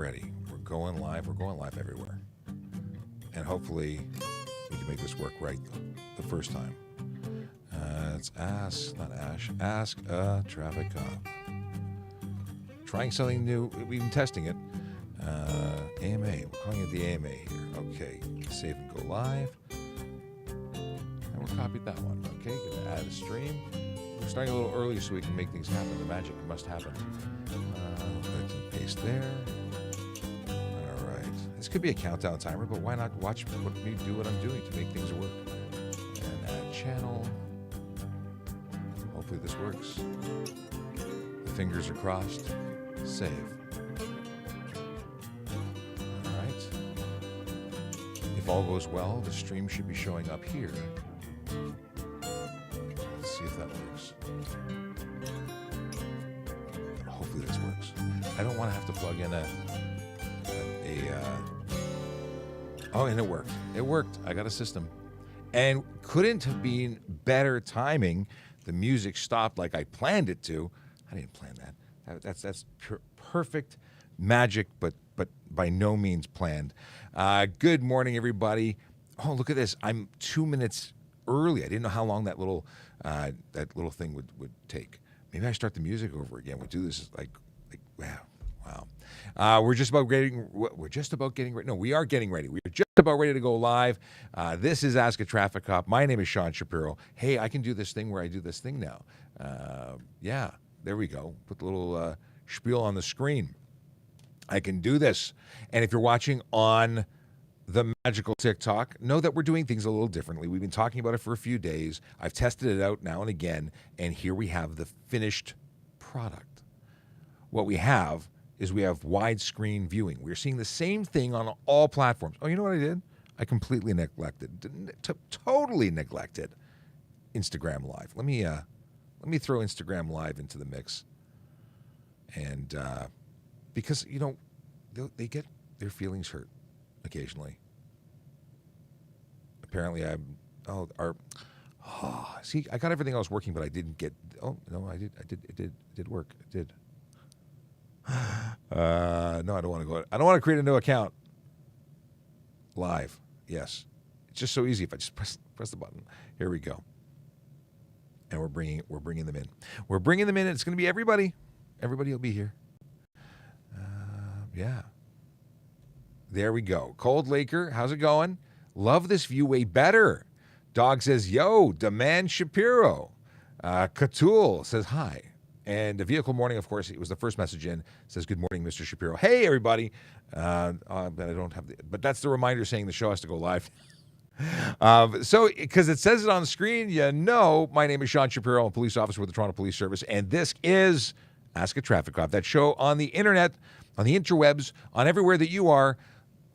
ready. We're going live. We're going live everywhere. And hopefully we can make this work right the first time. It's Ask a Traffic Cop. Trying something new. We've been testing it. AMA. We're calling it the AMA here. Okay. Save and go live. And we'll copy that one. Okay. Gonna add a stream. We're starting a little early so we can make things happen. The magic must happen. Paste there. All right. This could be a countdown timer, but why not watch me do what I'm doing to make things work? And add channel. Hopefully this works. The fingers are crossed. Save. All right. If all goes well, the stream should be showing up here. Let's see if that works. Hopefully this works. I don't want to have to plug in oh, and it worked. It worked. I got a system. And couldn't have been better timing. The music stopped like I planned it to. I didn't plan that. That's perfect magic, but by no means planned. Good morning, everybody. Oh, look at this. I'm 2 minutes early. I didn't know how long that little thing would take. Maybe I start the music over again. We do this like wow. We're just about getting ready. No, we are getting ready. We're just about ready to go live. This is Ask a Traffic Cop. My name is Sean Shapiro. Hey, I can do this thing where I do this thing now. Yeah, there we go. Put the little spiel on the screen. I can do this. And if you're watching on the magical TikTok, know that we're doing things a little differently. We've been talking about it for a few days. I've tested it out now and again, and here we have the finished product. What we have is we have widescreen viewing. We're seeing the same thing on all platforms. Oh, you know what I did? I completely totally neglected Instagram Live. Let me throw Instagram Live into the mix. And because, they get their feelings hurt occasionally. Apparently see, I got everything else working, but I didn't get, it did work. It did. No, I don't want to go. I don't want to create a new account. Live. Yes. It's just so easy if I just press the button. Here we go. And we're bringing them in. We're bringing them in, and it's going to be everybody. Everybody will be here. Yeah. There we go. Cold Laker, how's it going? Love this view way better. Dog says, yo, demand Shapiro. Katul says, hi. And the Vehicle Morning, of course, it was the first message in. Says, good morning, Mr. Shapiro. Hey, everybody. But I don't have but that's the reminder saying the show has to go live. So, because it says it on the screen, my name is Sean Shapiro. I'm a police officer with the Toronto Police Service, and this is Ask a Traffic Cop, that show on the internet, on the interwebs, on everywhere that you are,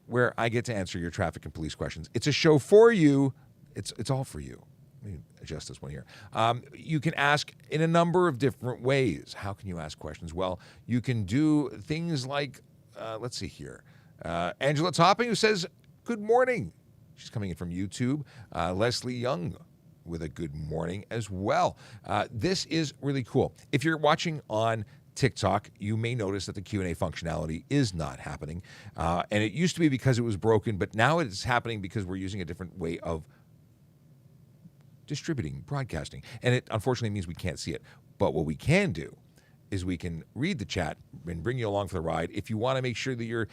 where I get to answer your traffic and police questions. It's a show for you. It's all for you. Let me adjust this one here. You can ask in a number of different ways. How can you ask questions? Well, you can do things like, let's see here. Angela Topping, who says, good morning. She's coming in from YouTube. Leslie Young with a good morning as well. This is really cool. If you're watching on TikTok, you may notice that the Q&A functionality is not happening. And it used to be because it was broken, but now it's happening because we're using a different way of distributing, broadcasting. And it unfortunately means we can't see it. But what we can do is we can read the chat and bring you along for the ride. If you want to make sure that your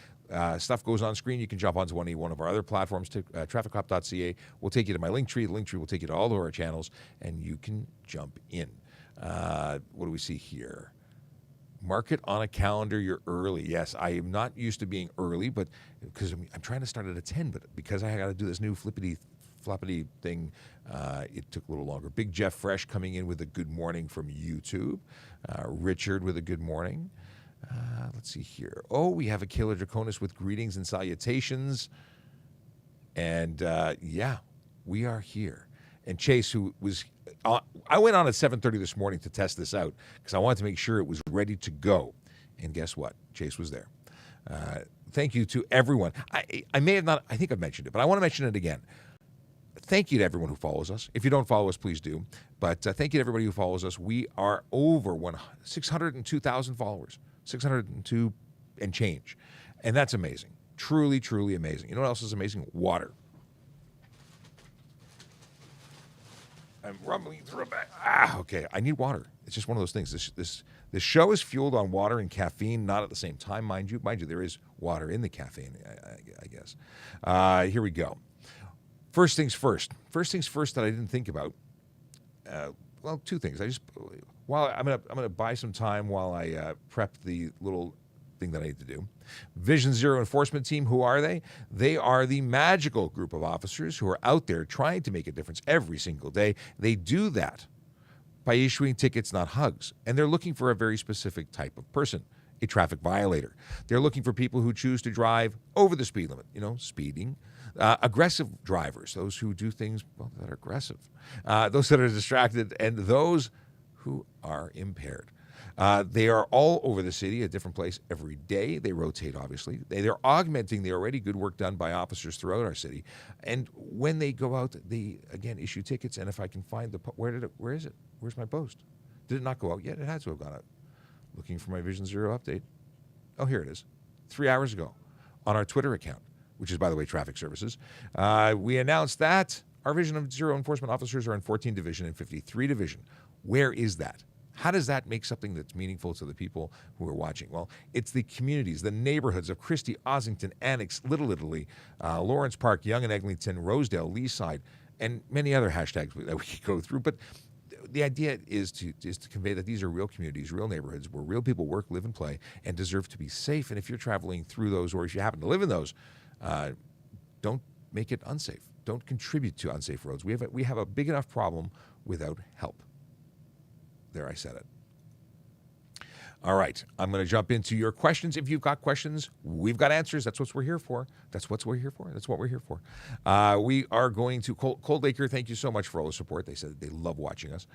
stuff goes on screen, you can jump onto one of our other platforms, trafficcop.ca. We'll take you to my link tree. The link tree will take you to all of our channels, and you can jump in. What do we see here? Mark it on a calendar. You're early. Yes, I am not used to being early, but because I'm trying to start at 10, but because I got to do this new floppity thing, it took a little longer. Big Jeff Fresh coming in with a good morning from YouTube. Richard with a good morning. Let's see here. Oh, we have a Kayla Draconis with greetings and salutations. And we are here. And Chase, who was, I went on at 7:30 this morning to test this out because I wanted to make sure it was ready to go. And guess what? Chase was there. Thank you to everyone. I may have not, I think I've mentioned it, but I want to mention it again. Thank you to everyone who follows us. If you don't follow us, please do. But thank you to everybody who follows us. We are over 602,000 followers, 602 and change. And that's amazing. Truly, truly amazing. You know what else is amazing? Water. I'm rumbling through a bag. Okay. I need water. It's just one of those things. This show is fueled on water and caffeine, not at the same time, mind you. Mind you, there is water in the caffeine, I guess. Here we go. First things first. First things first that I didn't think about. Well, two things. I'm gonna buy some time while I prep the little thing that I need to do. Vision Zero enforcement team, who are they? They are the magical group of officers who are out there trying to make a difference every single day. They do that by issuing tickets, not hugs. And they're looking for a very specific type of person, a traffic violator. They're looking for people who choose to drive over the speed limit, speeding. Aggressive drivers, those who do things that are aggressive. Those that are distracted, and those who are impaired. They are all over the city, a different place every day. They rotate, obviously. They're augmenting the already good work done by officers throughout our city. And when they go out, they, again, issue tickets. And if I can find where is it? Where's my post? Did it not go out yet? It had to have gone out. Looking for my Vision Zero update. Oh, here it is. 3 hours ago on our Twitter account, which is, by the way, Traffic Services. We announced that our Vision Zero enforcement officers are in 14 Division and 53 Division. Where is that? How does that make something that's meaningful to the people who are watching? Well, it's the communities, the neighborhoods of Christie, Ossington, Annex, Little Italy, Lawrence Park, Yonge and Eglinton, Rosedale, Leaside, and many other hashtags that we could go through. But the idea is to convey that these are real communities, real neighborhoods where real people work, live, and play, and deserve to be safe. And if you're traveling through those, or if you happen to live in those, don't make it unsafe. Don't contribute to unsafe roads. We have a big enough problem without help. There, I said it. All right, I'm going to jump into your questions. If you've got questions, we've got answers. That's what we're here for. That's what we're here for. We are going to Cold Laker. Thank you so much for all the support. They said they love watching us.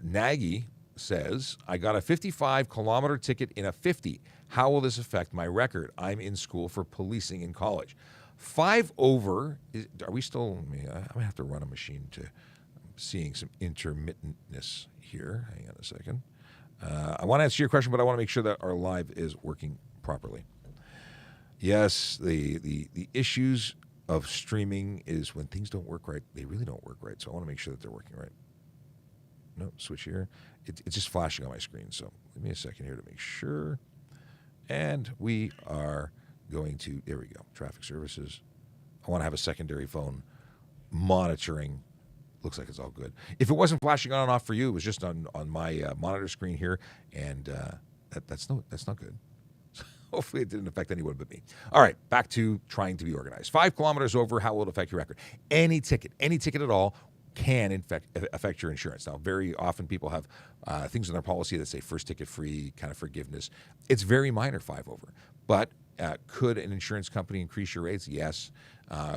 Nagy says, I got a 55-kilometer ticket in a 50. How will this affect my record? I'm in school for policing in college. 5 over. Are we still? I'm gonna have to run a machine to. I'm seeing some intermittentness here. Hang on a second. I want to answer your question, but I want to make sure that our live is working properly. Yes, the issues of streaming is when things don't work right. They really don't work right. So I want to make sure that they're working right. No, switch here. It's just flashing on my screen. So give me a second here to make sure. And we are going to, there we go, Traffic Services. I want to have a secondary phone monitoring. Looks like it's all good. If it wasn't flashing on and off for you, it was just on my monitor screen here, and that's not good. Hopefully it didn't affect anyone but me. All right, back to trying to be organized. 5 kilometers over, how will it affect your record? Any ticket at all can affect your insurance. Now, very often people have things in their policy that say first ticket free, kind of forgiveness. It's very minor, 5 over. But could an insurance company increase your rates? Yes.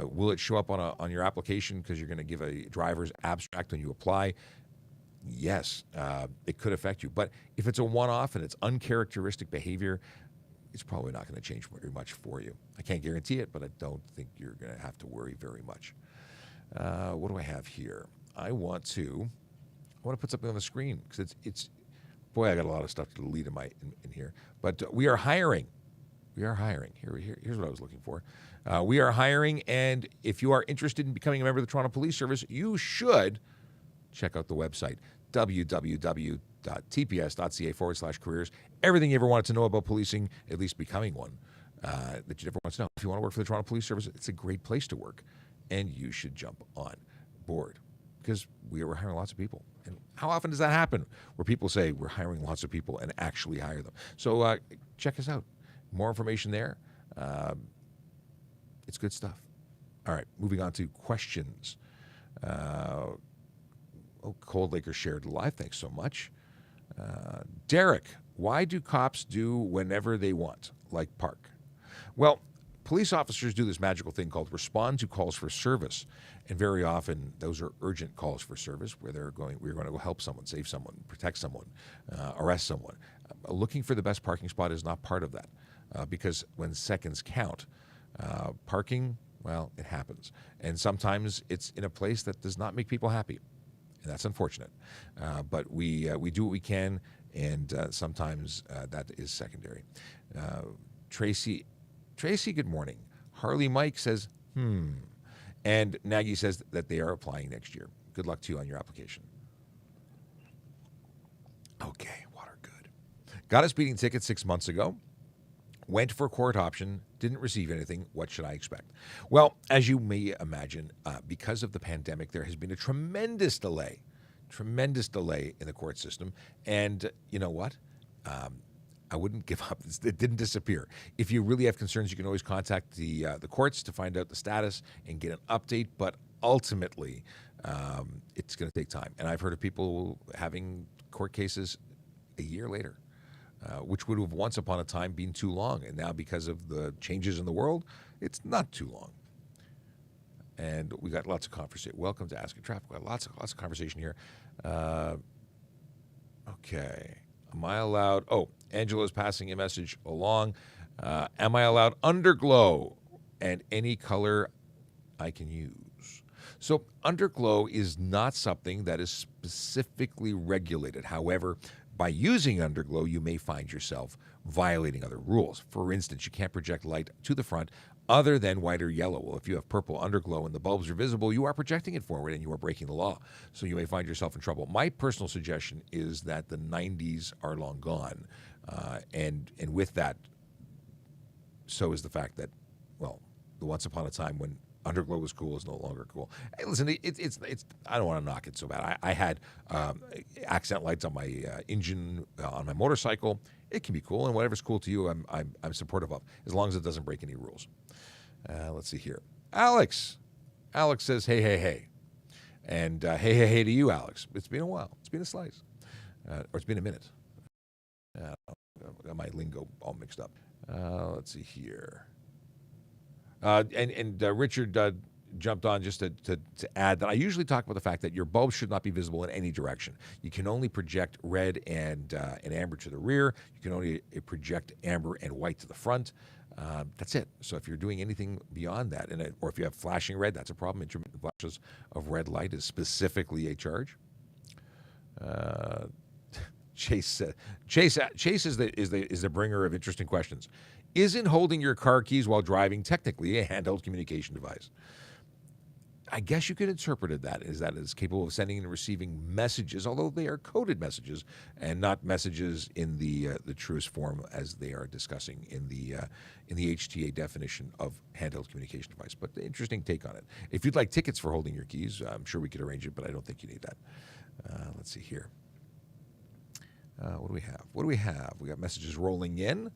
Will it show up on your application because you're going to give a driver's abstract when you apply? Yes, it could affect you. But if it's a one-off and it's uncharacteristic behavior, it's probably not going to change very much for you. I can't guarantee it, but I don't think you're going to have to worry very much. What do I have here? I want to put something on the screen because it's boy, I got a lot of stuff to delete in here. But we are hiring. We are hiring. Here's what I was looking for. We are hiring, and if you are interested in becoming a member of the Toronto Police Service, you should check out the website, www.tps.ca/careers. Everything you ever wanted to know about policing, at least becoming one, that you ever want to know. If you want to work for the Toronto Police Service, it's a great place to work, and you should jump on board because we are hiring lots of people. And how often does that happen where people say we're hiring lots of people and actually hire them? So check us out. More information there. It's good stuff. All right, moving on to questions. Cold Laker shared live. Thanks so much. Derek, why do cops do whenever they want, like park? Well, police officers do this magical thing called respond to calls for service. And very often, those are urgent calls for service where we're going to go help someone, save someone, protect someone, arrest someone. Looking for the best parking spot is not part of that because when seconds count, parking, well, it happens. And sometimes it's in a place that does not make people happy. And that's unfortunate. But we do what we can, and sometimes that is secondary. Tracy, good morning. Harley Mike says, And Nagy says that they are applying next year. Good luck to you on your application. Okay, water good. Got a speeding ticket 6 months ago. Went for a court option, didn't receive anything. What should I expect? Well, as you may imagine, because of the pandemic, there has been a tremendous delay in the court system. And you know what? I wouldn't give up. It didn't disappear. If you really have concerns, you can always contact the courts to find out the status and get an update. But ultimately, it's going to take time. And I've heard of people having court cases a year later. Which would have once upon a time been too long. And now because of the changes in the world, it's not too long. And we got lots of conversation. Welcome to Ask a Traffic. We got lots of conversation here. Okay. Am I allowed? Oh, Angela's passing a message along. Am I allowed underglow and any color I can use? So underglow is not something that is specifically regulated. However, by using underglow, you may find yourself violating other rules. For instance, you can't project light to the front other than white or yellow. Well, if you have purple underglow and the bulbs are visible, you are projecting it forward and you are breaking the law. So you may find yourself in trouble. My personal suggestion is that the 90s are long gone. And with that, so is the fact that, well, the once upon a time when underglow was cool is no longer cool. Hey, listen, it's I don't want to knock it so bad. I had accent lights on my engine on my motorcycle. It can be cool, and whatever's cool to you, I'm supportive of, as long as it doesn't break any rules. Let's see here. Alex says, hey. And hey to you, Alex. It's been a while. It's been a slice. Or it's been a minute. I got my lingo all mixed up. Let's see here. And Richard jumped on just to add that I usually talk about the fact that your bulbs should not be visible in any direction. You can only project red and amber to the rear. You can only project amber and white to the front. That's it. So if you're doing anything beyond that, or if you have flashing red, that's a problem. Intermittent flashes of red light is specifically a charge. Chase is the bringer of interesting questions. Isn't holding your car keys while driving technically a handheld communication device? I guess you could interpret that it's capable of sending and receiving messages, although they are coded messages and not messages in the truest form as they are discussing in the HTA definition of handheld communication device. But the interesting take on it. If you'd like tickets for holding your keys, I'm sure we could arrange it, but I don't think you need that. Let's see here. What do we have? We got messages rolling in.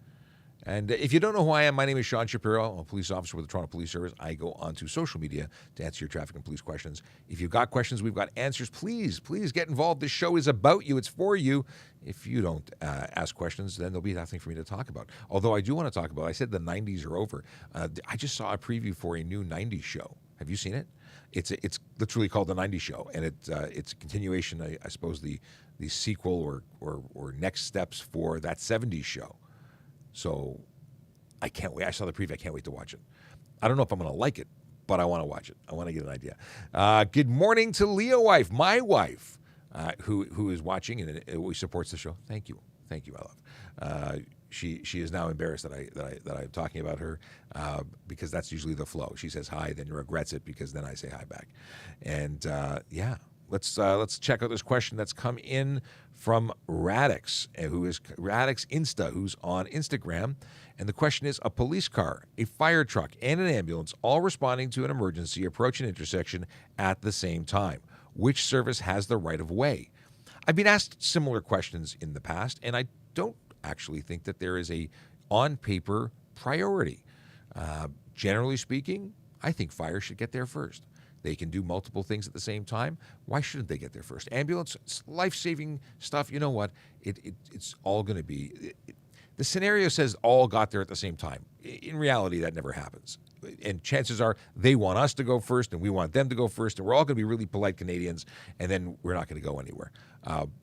And if you don't know who I am, my name is Sean Shapiro. I'm a police officer with the Toronto Police Service. I go onto social media to answer your traffic and police questions. If you've got questions, we've got answers. Please get involved. This show is about you. It's for you. If you don't ask questions, then there'll be nothing for me to talk about. Although I do want to talk about, I said the 90s are over. I just saw a preview for a new 90s show. Have you seen it? It's literally called the 90s Show, and it's a continuation, I suppose, the sequel or next steps for that 70s show. So I can't wait. I saw the preview. I can't wait to watch it. I don't know if I'm going to like it, but I want to watch it. I want to get an idea. Good morning to Leah wife, my wife, who is watching and always supports the show. Thank you, my love. She is now embarrassed that I'm talking about her because that's usually the flow. She says hi, then regrets it because then I say hi back. And yeah. Let's check out this question that's come in from Radix, who is Radix Insta, who's on Instagram. And the question is, a police car, a fire truck, and an ambulance all responding to an emergency approach an intersection at the same time. Which service has the right of way? I've been asked similar questions in the past, and I don't actually think that there is a on-paper priority. Generally speaking, I think fire should get there first. They can do multiple things at the same time. Why shouldn't they get there first? Ambulance, life-saving stuff, you know what? It's all going to be... The scenario says all got there at the same time. In reality, that never happens. And chances are they want us to go first and we want them to go first, and we're all going to be really polite Canadians, and then we're not going to go anywhere.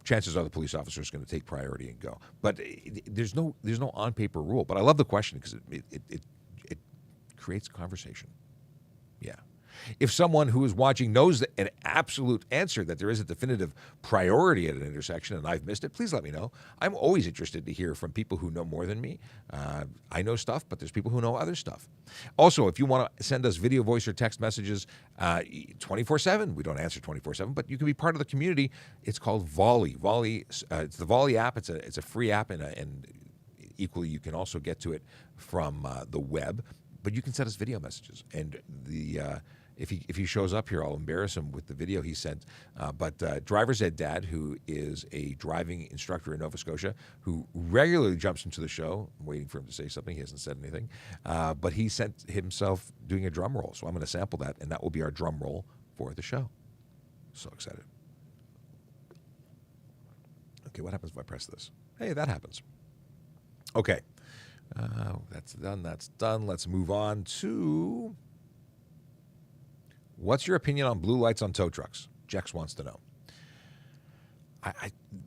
Chances are the police officer is going to take priority and go. But there's no on-paper rule. But I love the question because it creates conversation. Yeah. If someone who is watching knows an absolute answer that there is a definitive priority at an intersection and I've missed it, please let me know. I'm always interested to hear from people who know more than me. I know stuff, but there's people who know other stuff. Also, if you want to send us video, voice, or text messages 24/7, we don't answer 24/7, but you can be part of the community. It's called Volley. Volley, it's the Volley app. It's a free app, and equally you can also get to it from the web. But you can send us video messages, and if he shows up here, I'll embarrass him with the video he sent. But Driver's Ed Dad, who is a driving instructor in Nova Scotia, who regularly jumps into the show. I'm waiting for him to say something. He hasn't said anything. But he sent himself doing a drum roll. So I'm going to sample that, and that will be our drum roll for the show. So excited. Okay, what happens if I press this? Hey, that happens. Okay. That's done. That's done. Let's move on to... What's your opinion on blue lights on tow trucks? Jex wants to know.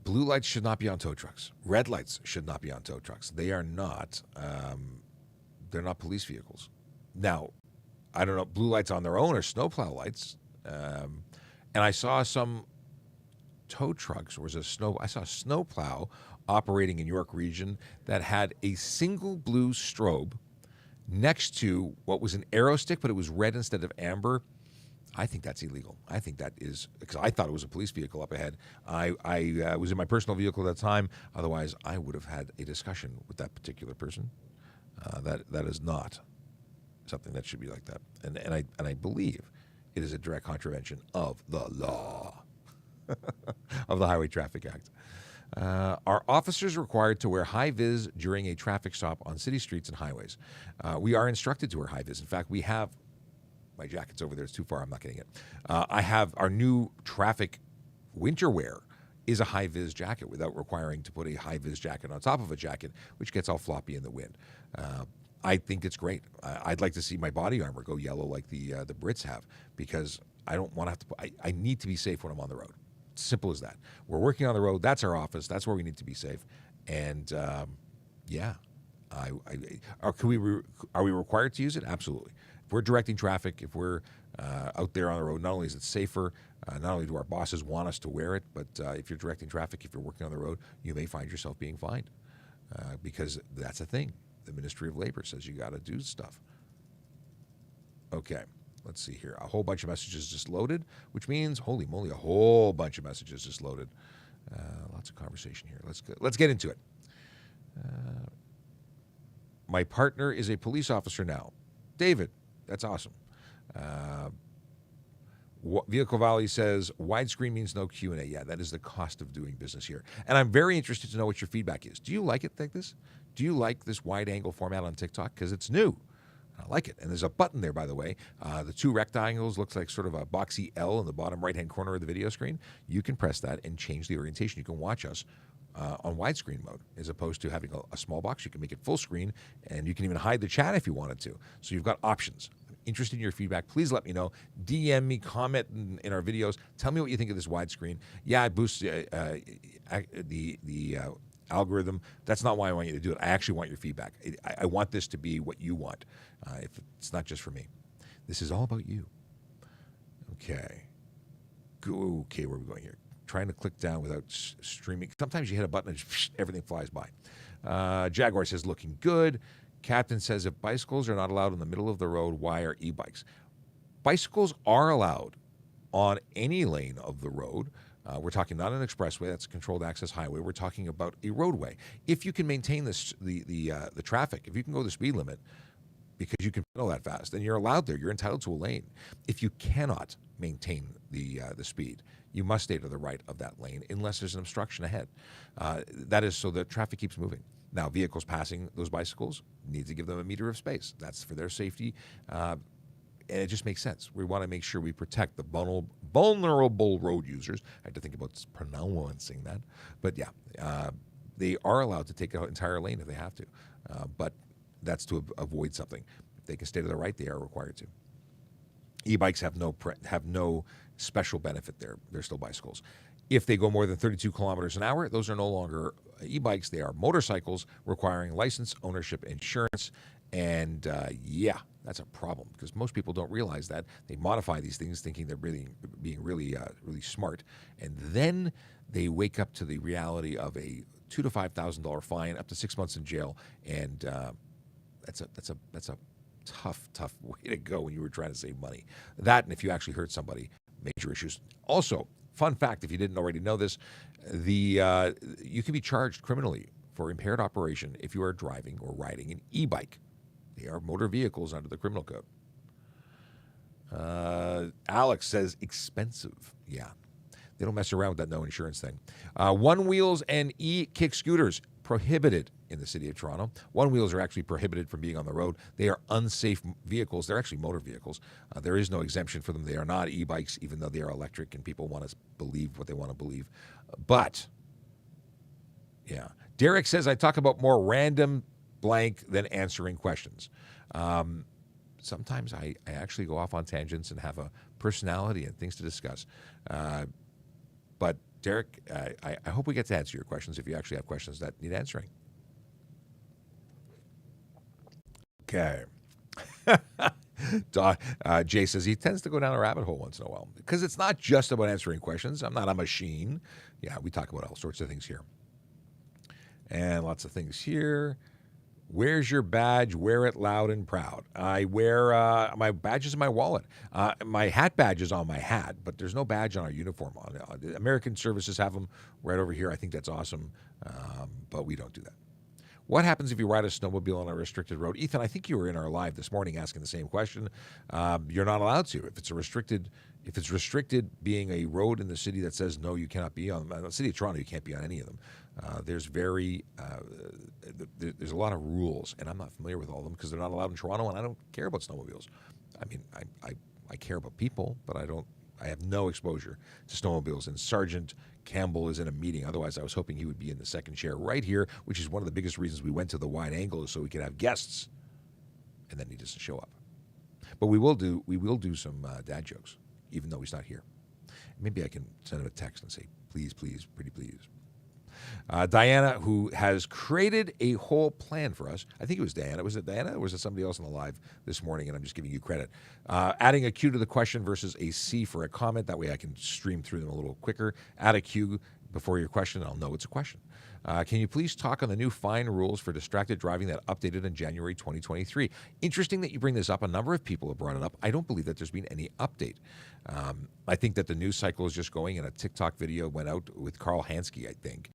Blue lights should not be on tow trucks. Red lights should not be on tow trucks. They are not. They're not police vehicles. Now, I don't know. Blue lights on their own are snowplow lights. And I saw some tow trucks. I saw a snowplow operating in York Region that had a single blue strobe next to what was an arrow stick, but it was red instead of amber. I think that's illegal. I think that is, because I thought it was a police vehicle up ahead. I was in my personal vehicle at that time. Otherwise, I would have had a discussion with that particular person. That is not something that should be like that. And I believe it is a direct contravention of the law of the Highway Traffic Act. Are officers required to wear high vis during a traffic stop on city streets and highways? We are instructed to wear high vis. In fact, we have, my jacket's over there, it's too far, I'm not getting it. I have our new traffic winter wear is a high vis jacket without requiring to put a high vis jacket on top of a jacket, which gets all floppy in the wind. I think it's great. I'd like to see my body armor go yellow like the Brits have, because I don't want to have to, I need to be safe when I'm on the road. Simple as that. We're working on the road. That's our office. That's where we need to be safe. And yeah, are we required to use it? Absolutely. If we're directing traffic, if we're out there on the road, not only is it safer, not only do our bosses want us to wear it, but if you're directing traffic, if you're working on the road, you may find yourself being fined because that's a thing. The Ministry of Labor says you got to do stuff. Okay. Let's see here. A whole bunch of messages just loaded, which means, holy moly, a whole bunch of messages just loaded. Lots of conversation here. Let's get into it. My partner is a police officer now. David, that's awesome. Vehicle Valley says, widescreen means no Q&A. Yeah, that is the cost of doing business here. And I'm very interested to know what your feedback is. Do you like it like this? Do you like this wide-angle format on TikTok? Because it's new. I like it. And there's a button there, by the way. The two rectangles looks like sort of a boxy L in the bottom right-hand corner of the video screen. You can press that and change the orientation. You can watch us on widescreen mode as opposed to having a small box. You can make it full screen, and you can even hide the chat if you wanted to. So you've got options. I'm interested in your feedback. Please let me know. DM me, comment in our videos. Tell me what you think of this widescreen. Yeah, it boosts the algorithm. That's not why I want you to do it. I actually want your feedback. I want this to be what you want. If it's not just for me. This is all about you. Okay. Okay, where are we going here? Trying to click down without streaming. Sometimes you hit a button and everything flies by. Jaguar says, looking good. Captain says, if bicycles are not allowed in the middle of the road, why are e-bikes? Bicycles are allowed on any lane of the road. We're talking not an expressway, that's a controlled access highway. We're talking about a roadway. If you can maintain the traffic, if you can go the speed limit because you can pedal that fast, then you're allowed there. You're entitled to a lane. If you cannot maintain the speed, you must stay to the right of that lane unless there's an obstruction ahead. That is so the traffic keeps moving. Now, vehicles passing those bicycles need to give them a meter of space. That's for their safety. And it just makes sense. We want to make sure we protect the vulnerable road users. I had to think about pronouncing that. But yeah, they are allowed to take an entire lane if they have to. But that's to avoid something. If they can stay to the right, they are required to. E-bikes have no special benefit there. They're still bicycles. If they go more than 32 kilometers an hour, those are no longer e-bikes. They are motorcycles requiring license, ownership, insurance. And yeah, That's a problem because most people don't realize that. They modify these things thinking they're being really smart, and then they wake up to the reality of a $2,000 to $5,000 fine, up to 6 months in jail, and that's a tough way to go when you were trying to save money. That, and if you actually hurt somebody, major issues. Also, fun fact, if you didn't already know this, you can be charged criminally for impaired operation if you are driving or riding an e-bike. They are motor vehicles under the criminal code. Alex says expensive. Yeah. They don't mess around with that no insurance thing. One wheels and e-kick scooters prohibited in the city of Toronto. One wheels are actually prohibited from being on the road. They are unsafe vehicles. They're actually motor vehicles. There is no exemption for them. They are not e-bikes, even though they are electric and people want to believe what they want to believe. But, yeah. Derek says I talk about more random blank than answering questions. Sometimes I actually go off on tangents and have a personality and things to discuss. But Derek, I hope we get to answer your questions if you actually have questions that need answering. Okay. Jay says he tends to go down a rabbit hole once in a while because it's not just about answering questions. I'm not a machine. Yeah, we talk about all sorts of things here. And lots of things here. Where's your badge? Wear it loud and proud. I wear my badge is in my wallet. My hat badge is on my hat, but there's no badge on our uniform. American Services have them right over here. I think that's awesome, but we don't do that. What happens if you ride a snowmobile on a restricted road? Ethan, I think you were in our live this morning asking the same question. You're not allowed to. If it's restricted being a road in the city that says no, you cannot be on the city of Toronto, you can't be on any of them. There's a lot of rules, and I'm not familiar with all of them because they're not allowed in Toronto, and I don't care about snowmobiles. I mean, I care about people, but I have no exposure to snowmobiles. And Sergeant Campbell is in a meeting. Otherwise, I was hoping he would be in the second chair right here, which is one of the biggest reasons we went to the wide angle is so we could have guests. And then he doesn't show up. But we will do some dad jokes, even though he's not here. Maybe I can send him a text and say, please, please, pretty please. Diana, who has created a whole plan for us. I think it was Diana. Was it Diana or was it somebody else on the live this morning? And I'm just giving you credit. Adding a Q to the question versus a C for a comment. That way I can stream through them a little quicker. Add a Q before your question, and I'll know it's a question. Can you please talk on the new fine rules for distracted driving that updated in January 2023? Interesting that you bring this up. A number of people have brought it up. I don't believe that there's been any update. I think that the news cycle is just going, and a TikTok video went out with Carl Hansky, I think,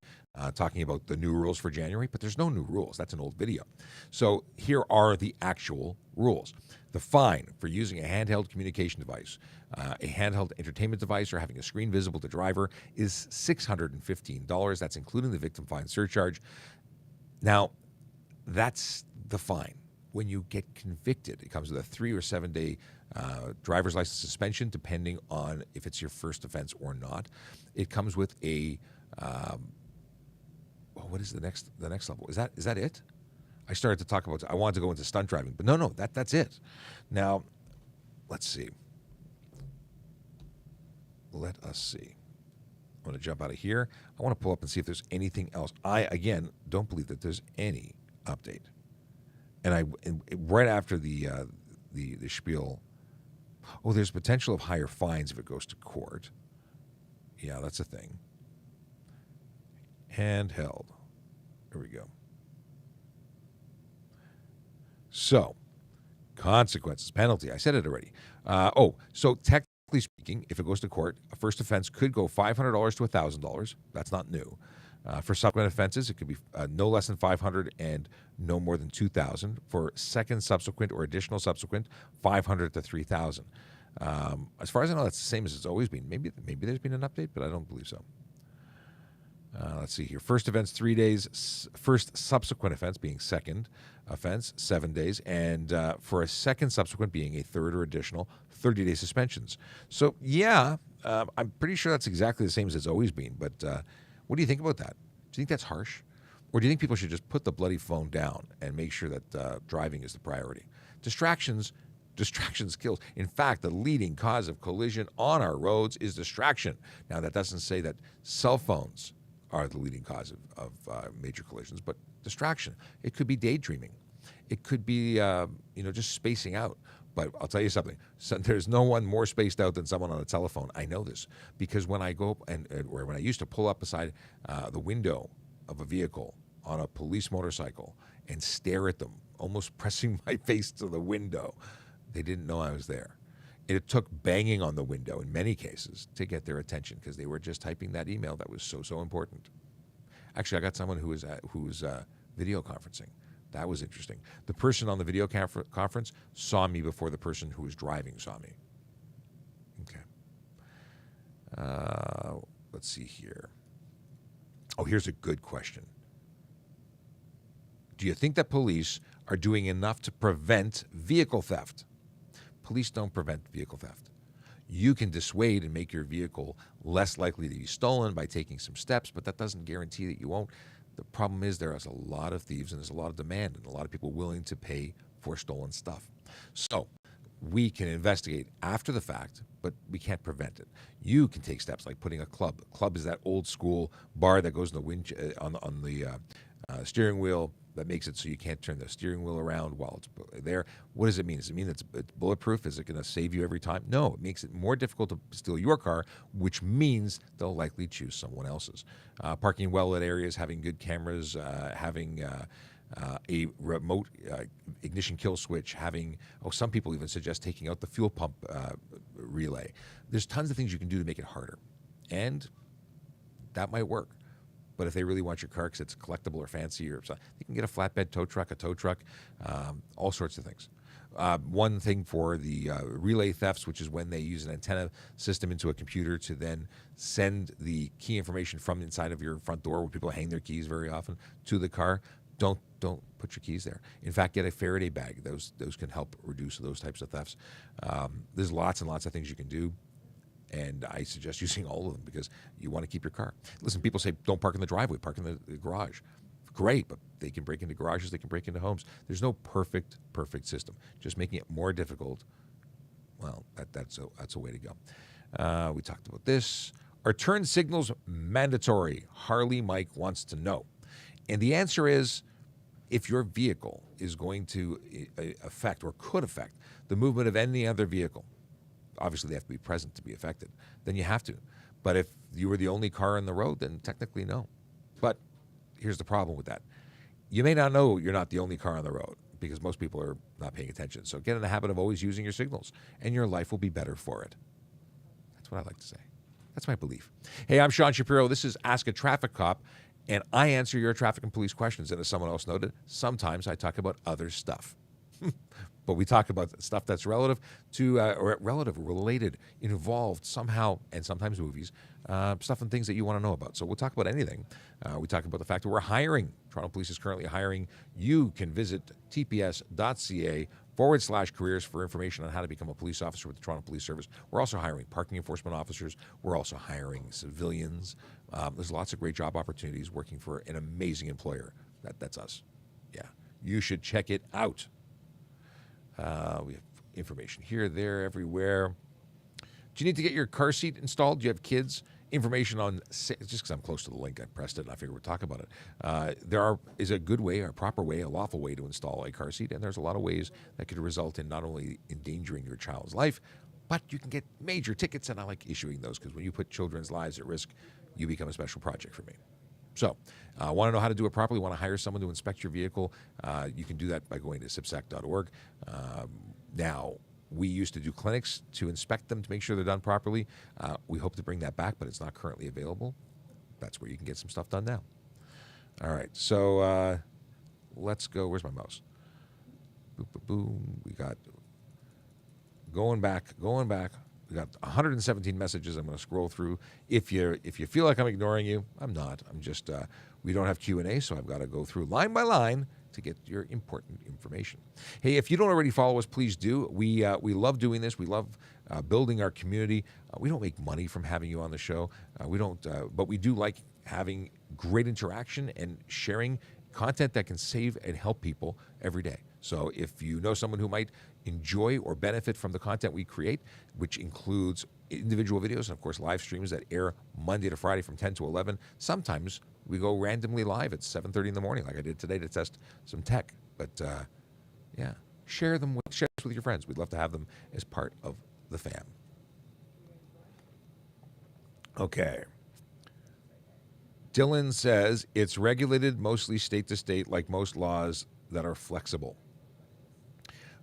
talking about the new rules for January, but there's no new rules. That's an old video. So here are the actual rules. The fine for using a handheld communication device, a handheld entertainment device, or having a screen visible to driver is $615. That's including the victim fine surcharge. Now, that's the fine. When you get convicted, it comes with a 3 or 7 day driver's license suspension, depending on if it's your first offense or not. It comes with a what is the next level? Is that it? I started to talk about, I wanted to go into stunt driving, but no, that's it. Now, let's see. Let us see. I'm going to jump out of here. I want to pull up and see if there's anything else. I, again, don't believe that there's any update. And right after the spiel, there's potential of higher fines if it goes to court. Yeah, that's a thing. Handheld. There we go. So, consequences, penalty. I said it already. So technically speaking, if it goes to court, a first offense could go $500 to $1,000. That's not new. For subsequent offenses, it could be no less than $500 and no more than $2,000. For second, subsequent, or additional subsequent, $500 to $3,000. As far as I know, that's the same as it's always been. Maybe there's been an update, but I don't believe so. Let's see here. First offense, 3 days. First subsequent offense being second offense, 7 days. And for a second subsequent being a third or additional, 30-day suspensions. So, yeah, I'm pretty sure that's exactly the same as it's always been. But what do you think about that? Do you think that's harsh? Or do you think people should just put the bloody phone down and make sure that driving is the priority? Distractions kills. In fact, the leading cause of collision on our roads is distraction. Now, that doesn't say that cell phones are the leading cause of major collisions, but distraction. It could be daydreaming. It could be, just spacing out. But I'll tell you something. So there's no one more spaced out than someone on a telephone. I know this because when I go or when I used to pull up beside the window of a vehicle on a police motorcycle and stare at them, almost pressing my face to the window, they didn't know I was there. It took banging on the window in many cases to get their attention because they were just typing that email that was so important. Actually, I got someone who was video conferencing. That was interesting. The person on the video conference saw me before the person who was driving saw me. Okay. Let's see here. Oh, here's a good question. Do you think that police are doing enough to prevent vehicle theft? Police don't prevent vehicle theft. You can dissuade and make your vehicle less likely to be stolen by taking some steps, but that doesn't guarantee that you won't. The problem is there is a lot of thieves and there's a lot of demand and a lot of people willing to pay for stolen stuff. So we can investigate after the fact, but we can't prevent it. You can take steps like putting a club. A club is that old school bar that goes in the on the steering wheel that makes it so you can't turn the steering wheel around while it's there. What does it mean? Does it mean it's bulletproof? Is it going to save you every time? No, it makes it more difficult to steal your car, which means they'll likely choose someone else's. Parking in well-lit areas, having good cameras, having a remote ignition kill switch, some people even suggest taking out the fuel pump relay. There's tons of things you can do to make it harder. And that might work. But if they really want your car because it's collectible or fancy or something, they can get a flatbed tow truck, all sorts of things. One thing for the relay thefts, which is when they use an antenna system into a computer to then send the key information from inside of your front door, where people hang their keys very often, to the car. Don't put your keys there. In fact, get a Faraday bag. Those can help reduce those types of thefts. There's lots and lots of things you can do. And I suggest using all of them because you want to keep your car. Listen, people say don't park in the driveway, park in the garage. Great, but they can break into garages, they can break into homes. There's no perfect system. Just making it more difficult, well, that's a way to go. We talked about this. Are turn signals mandatory? Harley Mike wants to know. And the answer is, if your vehicle is going to affect or could affect the movement of any other vehicle, obviously they have to be present to be affected, then you have to. But if you were the only car on the road, then technically no. But here's the problem with that. You may not know you're not the only car on the road because most people are not paying attention. So get in the habit of always using your signals and your life will be better for it. That's what I like to say. That's my belief. Hey, I'm Sean Shapiro. This is Ask a Traffic Cop, and I answer your traffic and police questions. And as someone else noted, sometimes I talk about other stuff. But we talk about stuff that's relative to, related, involved somehow, and sometimes movies, stuff and things that you want to know about. So we'll talk about anything. We talk about the fact that we're hiring. Toronto Police is currently hiring. You can visit tps.ca/careers for information on how to become a police officer with the Toronto Police Service. We're also hiring parking enforcement officers. We're also hiring civilians. There's lots of great job opportunities working for an amazing employer. That's us. Yeah. You should check it out. We have information here, there, everywhere. Do you need to get your car seat installed? Do you have kids? Information on, just because I'm close to the link, I pressed it and I figured we'd talk about it. There is a good way, a proper way, a lawful way to install a car seat, and there's a lot of ways that could result in not only endangering your child's life, but you can get major tickets, and I like issuing those because when you put children's lives at risk, you become a special project for me. So, want to know how to do it properly, want to hire someone to inspect your vehicle, you can do that by going to cipsac.org. Now, we used to do clinics to inspect them to make sure they're done properly. We hope to bring that back, but it's not currently available. That's where you can get some stuff done now. All right, so let's go. Where's my mouse? Boom, boom, boom. We got going back. We got 117 messages I'm going to scroll through. If you feel like I'm ignoring you, I'm not. I'm just, we don't have Q&A, so I've got to go through line by line to get your important information. Hey, if you don't already follow us, please do. We love doing this. We love building our community. We don't make money from having you on the show. We don't, but we do like having great interaction and sharing content that can save and help people every day. So if you know someone who might enjoy or benefit from the content we create, which includes individual videos and, of course, live streams that air Monday to Friday from 10 to 11. Sometimes we go randomly live at 7:30 in the morning, like I did today to test some tech. But Yeah. Share this with your friends. We'd love to have them as part of the fam. Okay. Dylan says it's regulated mostly state to state, like most laws that are flexible.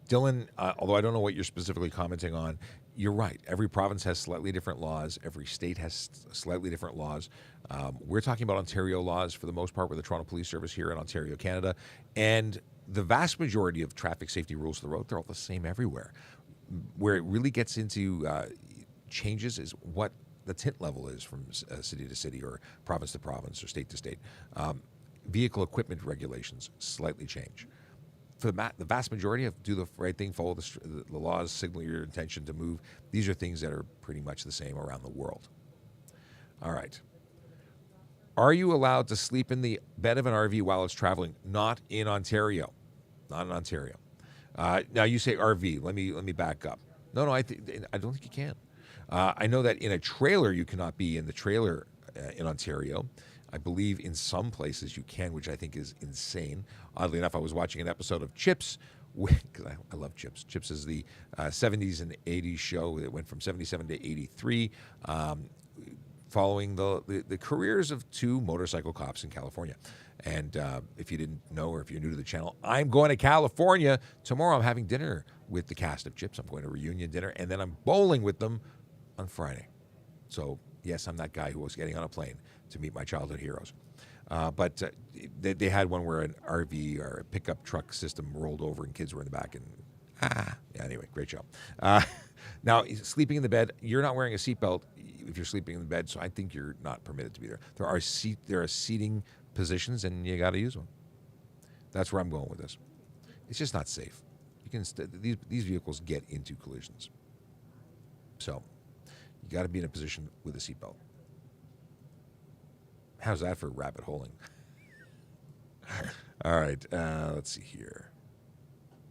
Dylan, although I don't know what you're specifically commenting on, you're right. Every province has slightly different laws. Every state has slightly different laws. We're talking about Ontario laws for the most part. We're the Toronto Police Service here in Ontario, Canada. And the vast majority of traffic safety rules of the road, they're all the same everywhere. Where it really gets into changes is what the tint level is from city to city or province to province or state to state. Vehicle equipment regulations slightly change. For the vast majority of do the right thing, follow the laws, signal your intention to move. These are things that are pretty much the same around the world. All right. Are you allowed to sleep in the bed of an RV while it's traveling? Not in Ontario. Not in Ontario. Now you say RV. Let me back up. No, I don't think you can. I know that in a trailer you cannot be in the trailer in Ontario. I believe in some places you can, which I think is insane. Oddly enough, I was watching an episode of Chips, because I love Chips. Chips is the 70s and 80s show that went from 77 to 83, following the careers of two motorcycle cops in California. And if you didn't know, or if you're new to the channel, I'm going to California tomorrow. I'm having dinner with the cast of Chips. I'm going to reunion dinner, and then I'm bowling with them on Friday. So yes, I'm that guy who was getting on a plane to meet my childhood heroes. But they had one where an RV or a pickup truck system rolled over and kids were in the back. And anyway, great show. Now, sleeping in the bed, you're not wearing a seatbelt if you're sleeping in the bed, so I think you're not permitted to be there. There are seating positions, and you got to use one. That's where I'm going with this. It's just not safe. You can these vehicles get into collisions, so you got to be in a position with a seatbelt. How's that for rabbit holing? All right, let's see here.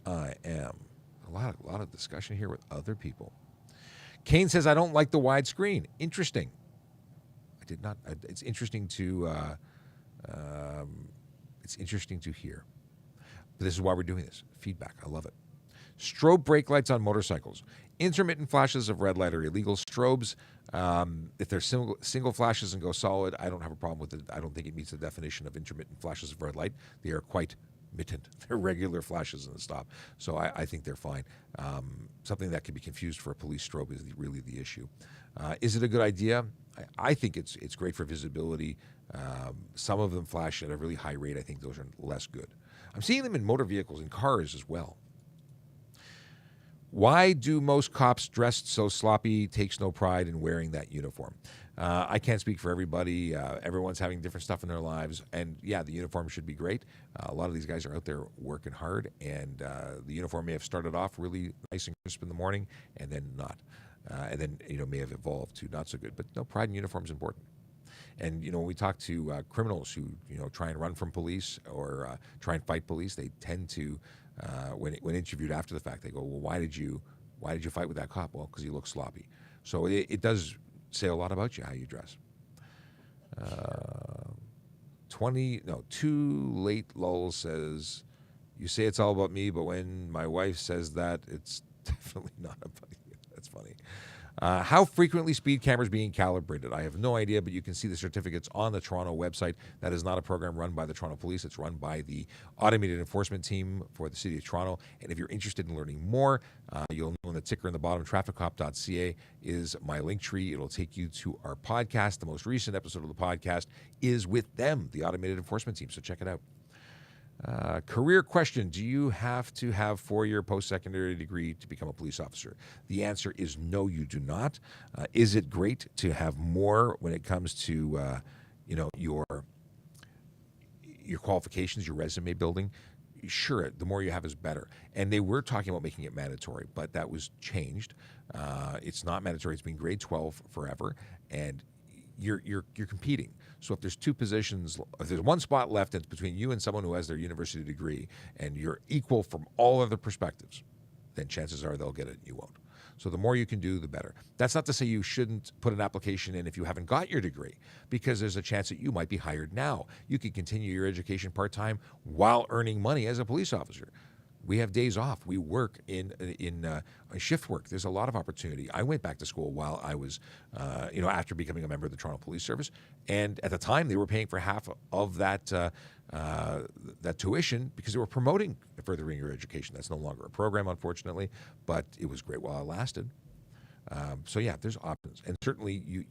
I am a lot of discussion here with other people. Kane says I don't like the widescreen. Interesting. I did not. It's interesting to. It's interesting to hear. But this is why we're doing this. Feedback. I love it. Strobe brake lights on motorcycles. Intermittent flashes of red light are illegal. Strobes, if they're single flashes and go solid, I don't have a problem with it. I don't think it meets the definition of intermittent flashes of red light. They are quite mittent. They're regular flashes in the stop. So I think they're fine. Something that could be confused for a police strobe is really the issue. Is it a good idea? I think it's great for visibility. Some of them flash at a really high rate. I think those are less good. I'm seeing them in motor vehicles, in cars as well. Why do most cops dressed so sloppy takes no pride in wearing that uniform? I can't speak for everybody. Everyone's having different stuff in their lives. And yeah, the uniform should be great. A lot of these guys are out there working hard, and the uniform may have started off really nice and crisp in the morning and then not. And then, may have evolved to not so good. But no, pride in uniform is important. And, when we talk to criminals who, try and run from police or try and fight police, they tend to, when interviewed after the fact, they go, well, why did you fight with that cop? Well, because he looked sloppy. So it does say a lot about you, how you dress. Too Late Lowell says, you say it's all about me, but when my wife says that, it's definitely not about you. That's funny. How frequently speed cameras being calibrated? I have no idea, but you can see the certificates on the Toronto website. That is not a program run by the Toronto Police. It's run by the Automated Enforcement Team for the City of Toronto. And if you're interested in learning more, you'll know in the ticker in the bottom, trafficcop.ca is my link tree. It'll take you to our podcast. The most recent episode of the podcast is with them, the Automated Enforcement Team. So check it out. Career question. Do you have to have 4-year post-secondary degree to become a police officer? The answer is no, you do not. Is it great to have more when it comes to, your qualifications, your resume building? Sure, the more you have is better. And they were talking about making it mandatory, but that was changed. It's not mandatory. It's been grade 12 forever, and you're competing. So if there's two positions, if there's one spot left, it's between you and someone who has their university degree, and you're equal from all other perspectives, then chances are they'll get it and you won't. So the more you can do, the better. That's not to say you shouldn't put an application in if you haven't got your degree, because there's a chance that you might be hired now. You can continue your education part-time while earning money as a police officer. We have days off. We work in shift work. There's a lot of opportunity. I went back to school while I was, after becoming a member of the Toronto Police Service, and at the time they were paying for half of that tuition because they were promoting furthering your education. That's no longer a program, unfortunately, but it was great while it lasted. So yeah, there's options, and certainly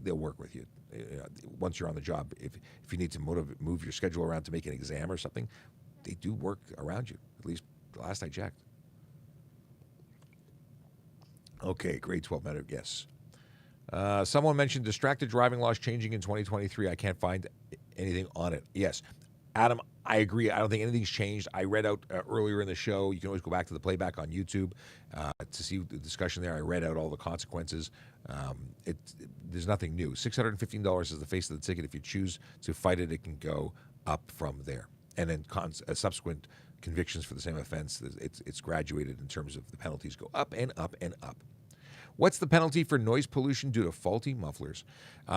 they'll work with you. Once you're on the job, if you need to move your schedule around to make an exam or something, they do work around you. At least the last I checked. Okay, grade 12 matter. Yes. Someone mentioned distracted driving laws changing in 2023. I can't find anything on it. Yes. Adam, I agree. I don't think anything's changed. I read out earlier in the show. You can always go back to the playback on YouTube to see the discussion there. I read out all the consequences. There's nothing new. $615 is the face of the ticket. If you choose to fight it, it can go up from there. And then subsequent convictions for the same offense, it's graduated in terms of the penalties go up and up and up. What's the penalty for noise pollution due to faulty mufflers?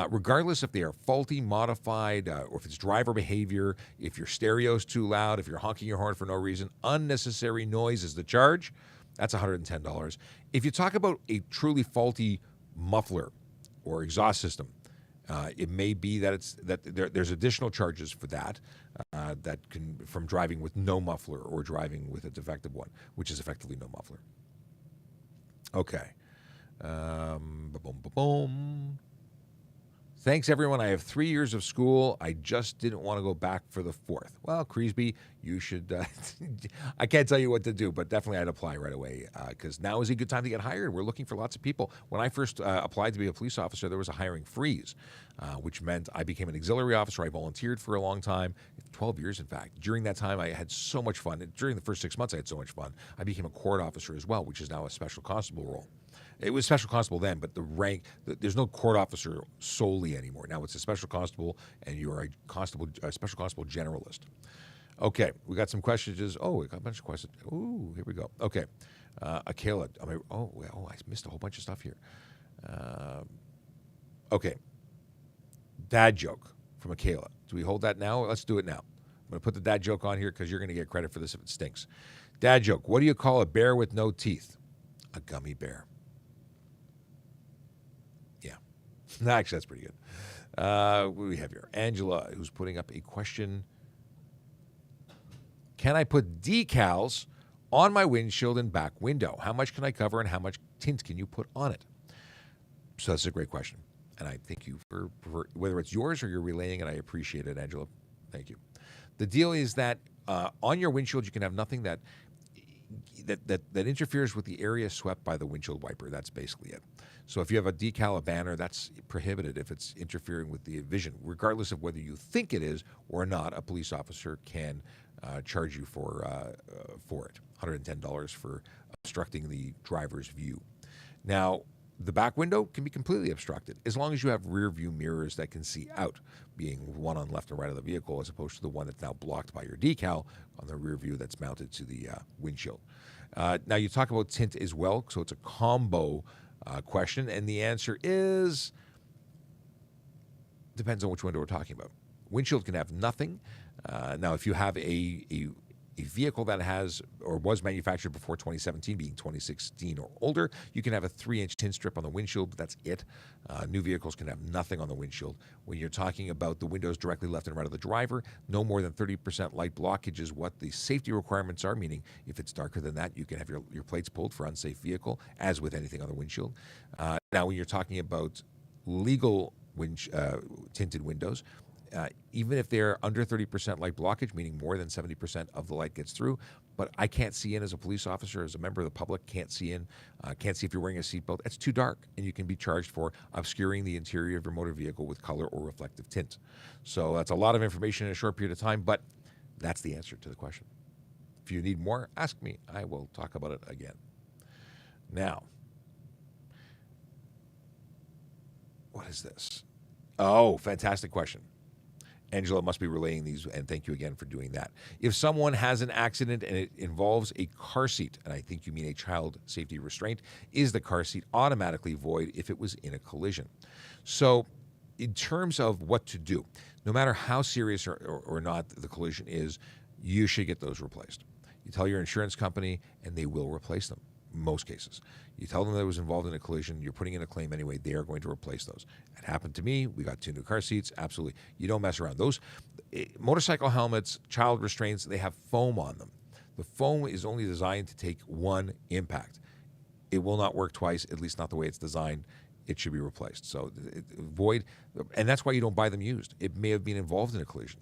Regardless if they are faulty, modified, or if it's driver behavior, if your stereo's too loud, if you're honking your horn for no reason, unnecessary noise is the charge. That's $110. If you talk about a truly faulty muffler or exhaust system, it may be that there's additional charges for that from driving with no muffler or driving with a defective one, which is effectively no muffler. Okay. Boom. Thanks, everyone. I have 3 years of school. I just didn't want to go back for the fourth. Well, Creasby, you should. I can't tell you what to do, but definitely I'd apply right away because now is a good time to get hired. We're looking for lots of people. When I first applied to be a police officer, there was a hiring freeze, which meant I became an auxiliary officer. I volunteered for a long time, 12 years, in fact. During that time, I had so much fun. During the first 6 months, I had so much fun. I became a court officer as well, which is now a special constable role. It was special constable then, but the rank, there's no court officer solely anymore. Now it's a special constable, and you're a special constable generalist. Okay, we got some questions. Oh, we got a bunch of questions. Ooh, here we go. Okay, Akela. I missed a whole bunch of stuff here. Okay, dad joke from Akela. Do we hold that now? Let's do it now. I'm going to put the dad joke on here because you're going to get credit for this if it stinks. Dad joke. What do you call a bear with no teeth? A gummy bear. Actually, that's pretty good. What do we have here? Angela, who's putting up a question. Can I put decals on my windshield and back window? How much can I cover and how much tint can you put on it? So that's a great question. And I thank you for whether it's yours or you're relaying it. I appreciate it, Angela. Thank you. The deal is that on your windshield, you can have nothing that interferes with the area swept by the windshield wiper. That's basically it. So if you have a decal, a banner, that's prohibited if it's interfering with the vision. Regardless of whether you think it is or not, a police officer can charge you for it. $110 for obstructing the driver's view. Now, the back window can be completely obstructed as long as you have rear view mirrors that can see out, being one on left and right of the vehicle as opposed to the one that's now blocked by your decal on the rear view that's mounted to the windshield. Now, you talk about tint as well, so it's a combo question, and the answer is depends on which window we're talking about. Windshield can have nothing. Now, if you have a vehicle that has or was manufactured before 2017, being 2016 or older, you can have a 3-inch tint strip on the windshield, but that's it. New vehicles can have nothing on the windshield. When you're talking about the windows directly left and right of the driver, no more than 30% light blockage is what the safety requirements are, meaning if it's darker than that, you can have your plates pulled for unsafe vehicle, as with anything on the windshield. Now, when you're talking about legal tinted windows, even if they're under 30% light blockage, meaning more than 70% of the light gets through, but I can't see in as a police officer, as a member of the public, can't see in, can't see if you're wearing a seatbelt. It's too dark, and you can be charged for obscuring the interior of your motor vehicle with color or reflective tint. So that's a lot of information in a short period of time, but that's the answer to the question. If you need more, ask me. I will talk about it again. Now, what is this? Oh, fantastic question. Angela must be relaying these, and thank you again for doing that. If someone has an accident and it involves a car seat, and I think you mean a child safety restraint, is the car seat automatically void if it was in a collision? So in terms of what to do, no matter how serious or not the collision is, you should get those replaced. You tell your insurance company, and they will replace them. In most cases, you tell them that it was involved in a collision. You're putting in a claim anyway. They are going to replace those. It happened to me. We got 2 new car seats. Absolutely, you don't mess around. Those motorcycle helmets, child restraints, they have foam on them. The foam is only designed to take one impact. It will not work twice, at least not the way it's designed. It should be replaced. So avoid, and that's why you don't buy them used. It may have been involved in a collision.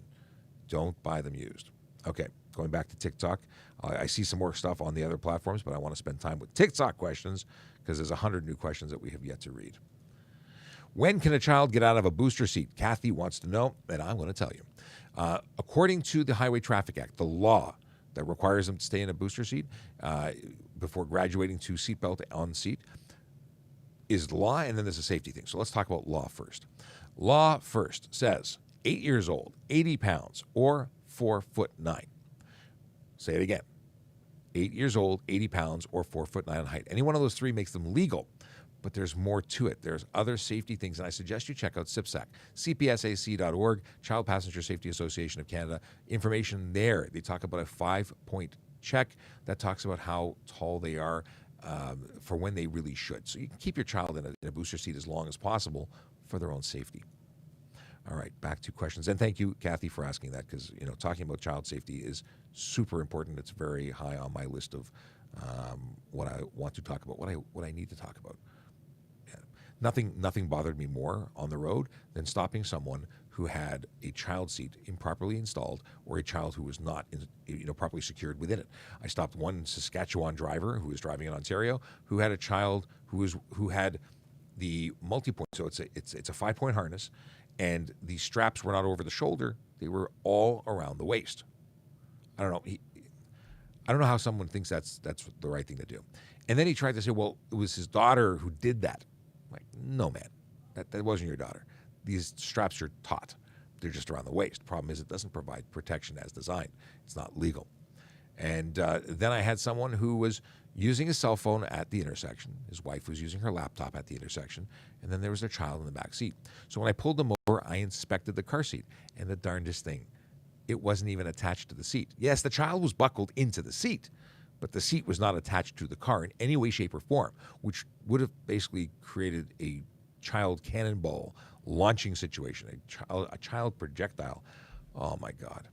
Don't buy them used. Okay, going back to TikTok. I see some more stuff on the other platforms, but I want to spend time with TikTok questions because there's 100 new questions that we have yet to read. When can a child get out of a booster seat? Kathy wants to know, and I'm going to tell you. According to the Highway Traffic Act, the law that requires them to stay in a booster seat before graduating to seatbelt on seat is law, and then there's a safety thing. So let's talk about law first. Law first says 8 years old, 80 pounds, or 4'9". Say it again. 8 years old, 80 pounds, or 4'9" in height. Any one of those three makes them legal, but there's more to it. There's other safety things, and I suggest you check out CPSAC, cpsac.org, Child Passenger Safety Association of Canada. Information there. They talk about a 5-point check that talks about how tall they are for when they really should. So you can keep your child in a booster seat as long as possible for their own safety. All right, back to questions. And thank you, Kathy, for asking that, because talking about child safety is super important. It's very high on my list of what I want to talk about, what I need to talk about. Yeah. Nothing bothered me more on the road than stopping someone who had a child seat improperly installed or a child who was not properly secured within it. I stopped one Saskatchewan driver who was driving in Ontario who had a child who had the multi-point. So it's a 5-point harness, and the straps were not over the shoulder; they were all around the waist. I don't know. I don't know how someone thinks that's the right thing to do. And then he tried to say, well, it was his daughter who did that. I'm like, no, man, that wasn't your daughter. These straps are taut. They're just around the waist. Problem is, it doesn't provide protection as designed. It's not legal. And then I had someone who was using his cell phone at the intersection. His wife was using her laptop at the intersection. And then there was their child in the back seat. So when I pulled them over, I inspected the car seat. And the darndest thing, it wasn't even attached to the seat. Yes, the child was buckled into the seat, but the seat was not attached to the car in any way, shape, or form, which would have basically created a child cannonball launching situation, a child projectile. Oh, my God.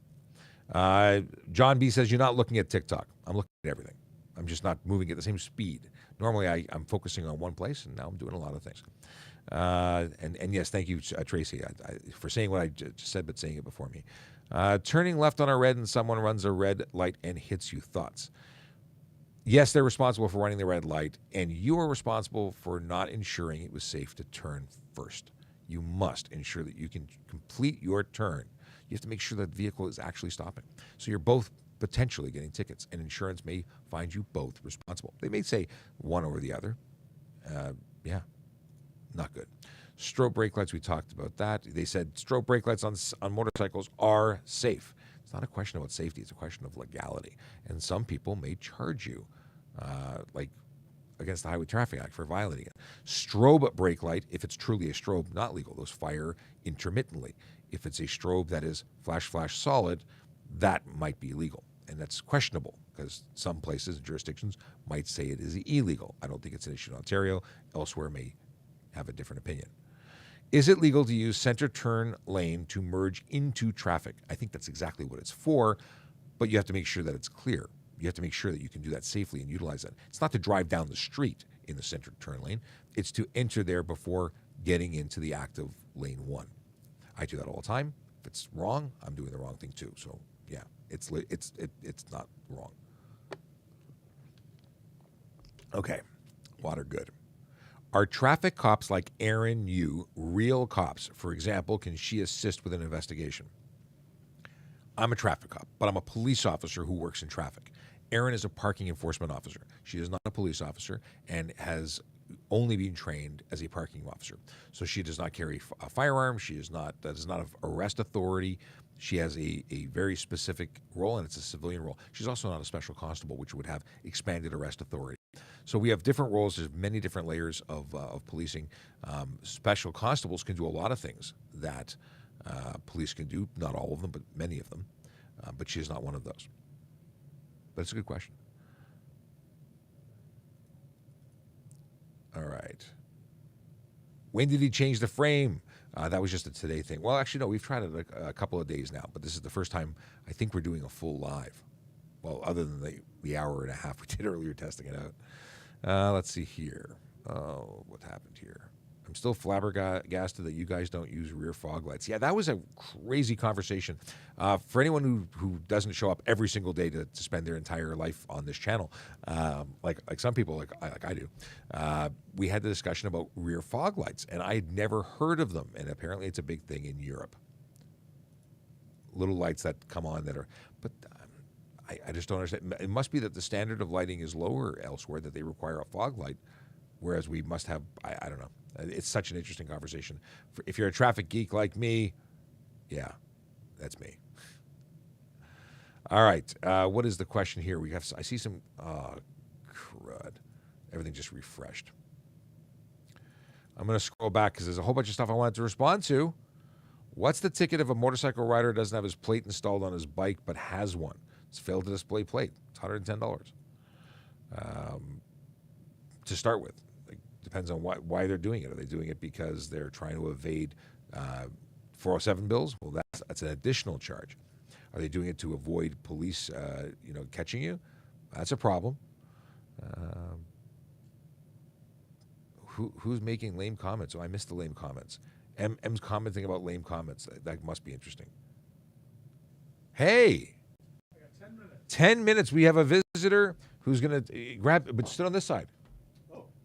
John B. says, you're not looking at TikTok. I'm looking at everything. I'm just not moving at the same speed. Normally, I'm focusing on one place, and now I'm doing a lot of things. And yes, thank you, Tracy, for saying what I just said, but saying it before me. Turning left on a red and someone runs a red light and hits you. Thoughts? Yes, they're responsible for running the red light, and you are responsible for not ensuring it was safe to turn first. You must ensure that you can complete your turn. You have to make sure that the vehicle is actually stopping. So you're both potentially getting tickets, and insurance may find you both responsible. They may say one over the other. Yeah, not good. Strobe brake lights, we talked about that. They said strobe brake lights on motorcycles are safe. It's not a question about safety. It's a question of legality. And some people may charge you, like against the Highway Traffic Act, for violating it. Strobe brake light, if it's truly a strobe, not legal. Those fire intermittently. If it's a strobe that is flash solid, that might be illegal. And that's questionable because some places and jurisdictions might say it is illegal. I don't think it's an issue in Ontario. Elsewhere may have a different opinion. Is it legal to use center turn lane to merge into traffic? I think that's exactly what it's for, but you have to make sure that it's clear. You have to make sure that you can do that safely and utilize that. It's not to drive down the street in the center turn lane. It's to enter there before getting into the active lane 1. I do that all the time. If it's wrong, I'm doing the wrong thing too. So yeah, it's not wrong. Okay, water good. Are traffic cops like Erin Yu real cops? For example, can she assist with an investigation? I'm a traffic cop, but I'm a police officer who works in traffic. Erin is a parking enforcement officer. She is not a police officer and has only been trained as a parking officer. So she does not carry a firearm. She does not have arrest authority. She has a very specific role, and it's a civilian role. She's also not a special constable, which would have expanded arrest authority. So we have different roles. There's many different layers of policing. Special constables can do a lot of things that police can do. Not all of them, but many of them. But she is not one of those. But it's a good question. All right. When did he change the frame? That was just a today thing. Well, actually, no, we've tried it a couple of days now, but this is the first time I think we're doing a full live. Well, other than the hour and a half we did earlier testing it out. Let's see here. Oh, what happened here? I'm still flabbergasted that you guys don't use rear fog lights. Yeah, that was a crazy conversation. For anyone who doesn't show up every single day to spend their entire life on this channel, like some people, like I do, we had the discussion about rear fog lights, and I had never heard of them, and apparently it's a big thing in Europe. Little lights that come on that are, but I just don't understand. It must be that the standard of lighting is lower elsewhere, that they require a fog light, whereas we must have, I don't know. It's such an interesting conversation. If you're a traffic geek like me, yeah, that's me. All right, what is the question here? I see some, crud. Everything just refreshed. I'm going to scroll back because there's a whole bunch of stuff I wanted to respond to. What's the ticket if a motorcycle rider doesn't have his plate installed on his bike but has one? It's failed to display plate. It's $110 to start with. Depends on why they're doing it. Are they doing it because they're trying to evade 407 bills? Well, that's an additional charge. Are they doing it to avoid police, catching you? That's a problem. Who's making lame comments? Oh, I missed the lame comments. M's commenting about lame comments. That must be interesting. Hey, I got 10 minutes. 10 minutes. We have a visitor who's going to grab, but sit on this side.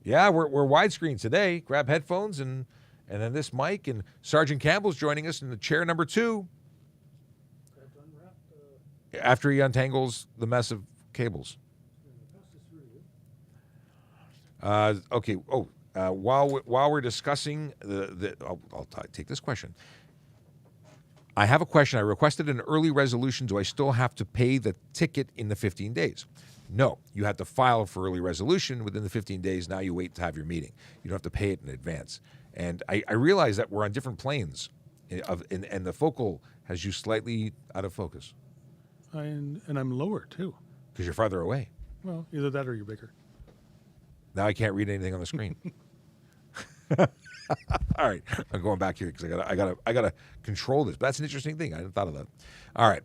Yeah, we're widescreen today. Grab headphones and then this mic, and Sergeant Campbell's joining us in the chair number 2. After he untangles the mess of cables. Okay. Oh, while we're discussing I'll take this question. I have a question. I requested an early resolution. Do I still have to pay the ticket in the 15 days? No, you have to file for early resolution within the 15 days. Now you wait to have your meeting. You don't have to pay it in advance. And I realize that we're on different planes, and the focal has you slightly out of focus. And I'm lower, too. Because you're farther away. Well, either that or you're bigger. Now I can't read anything on the screen. All right, I'm going back here because I gotta control this. But that's an interesting thing. I hadn't thought of that. All right.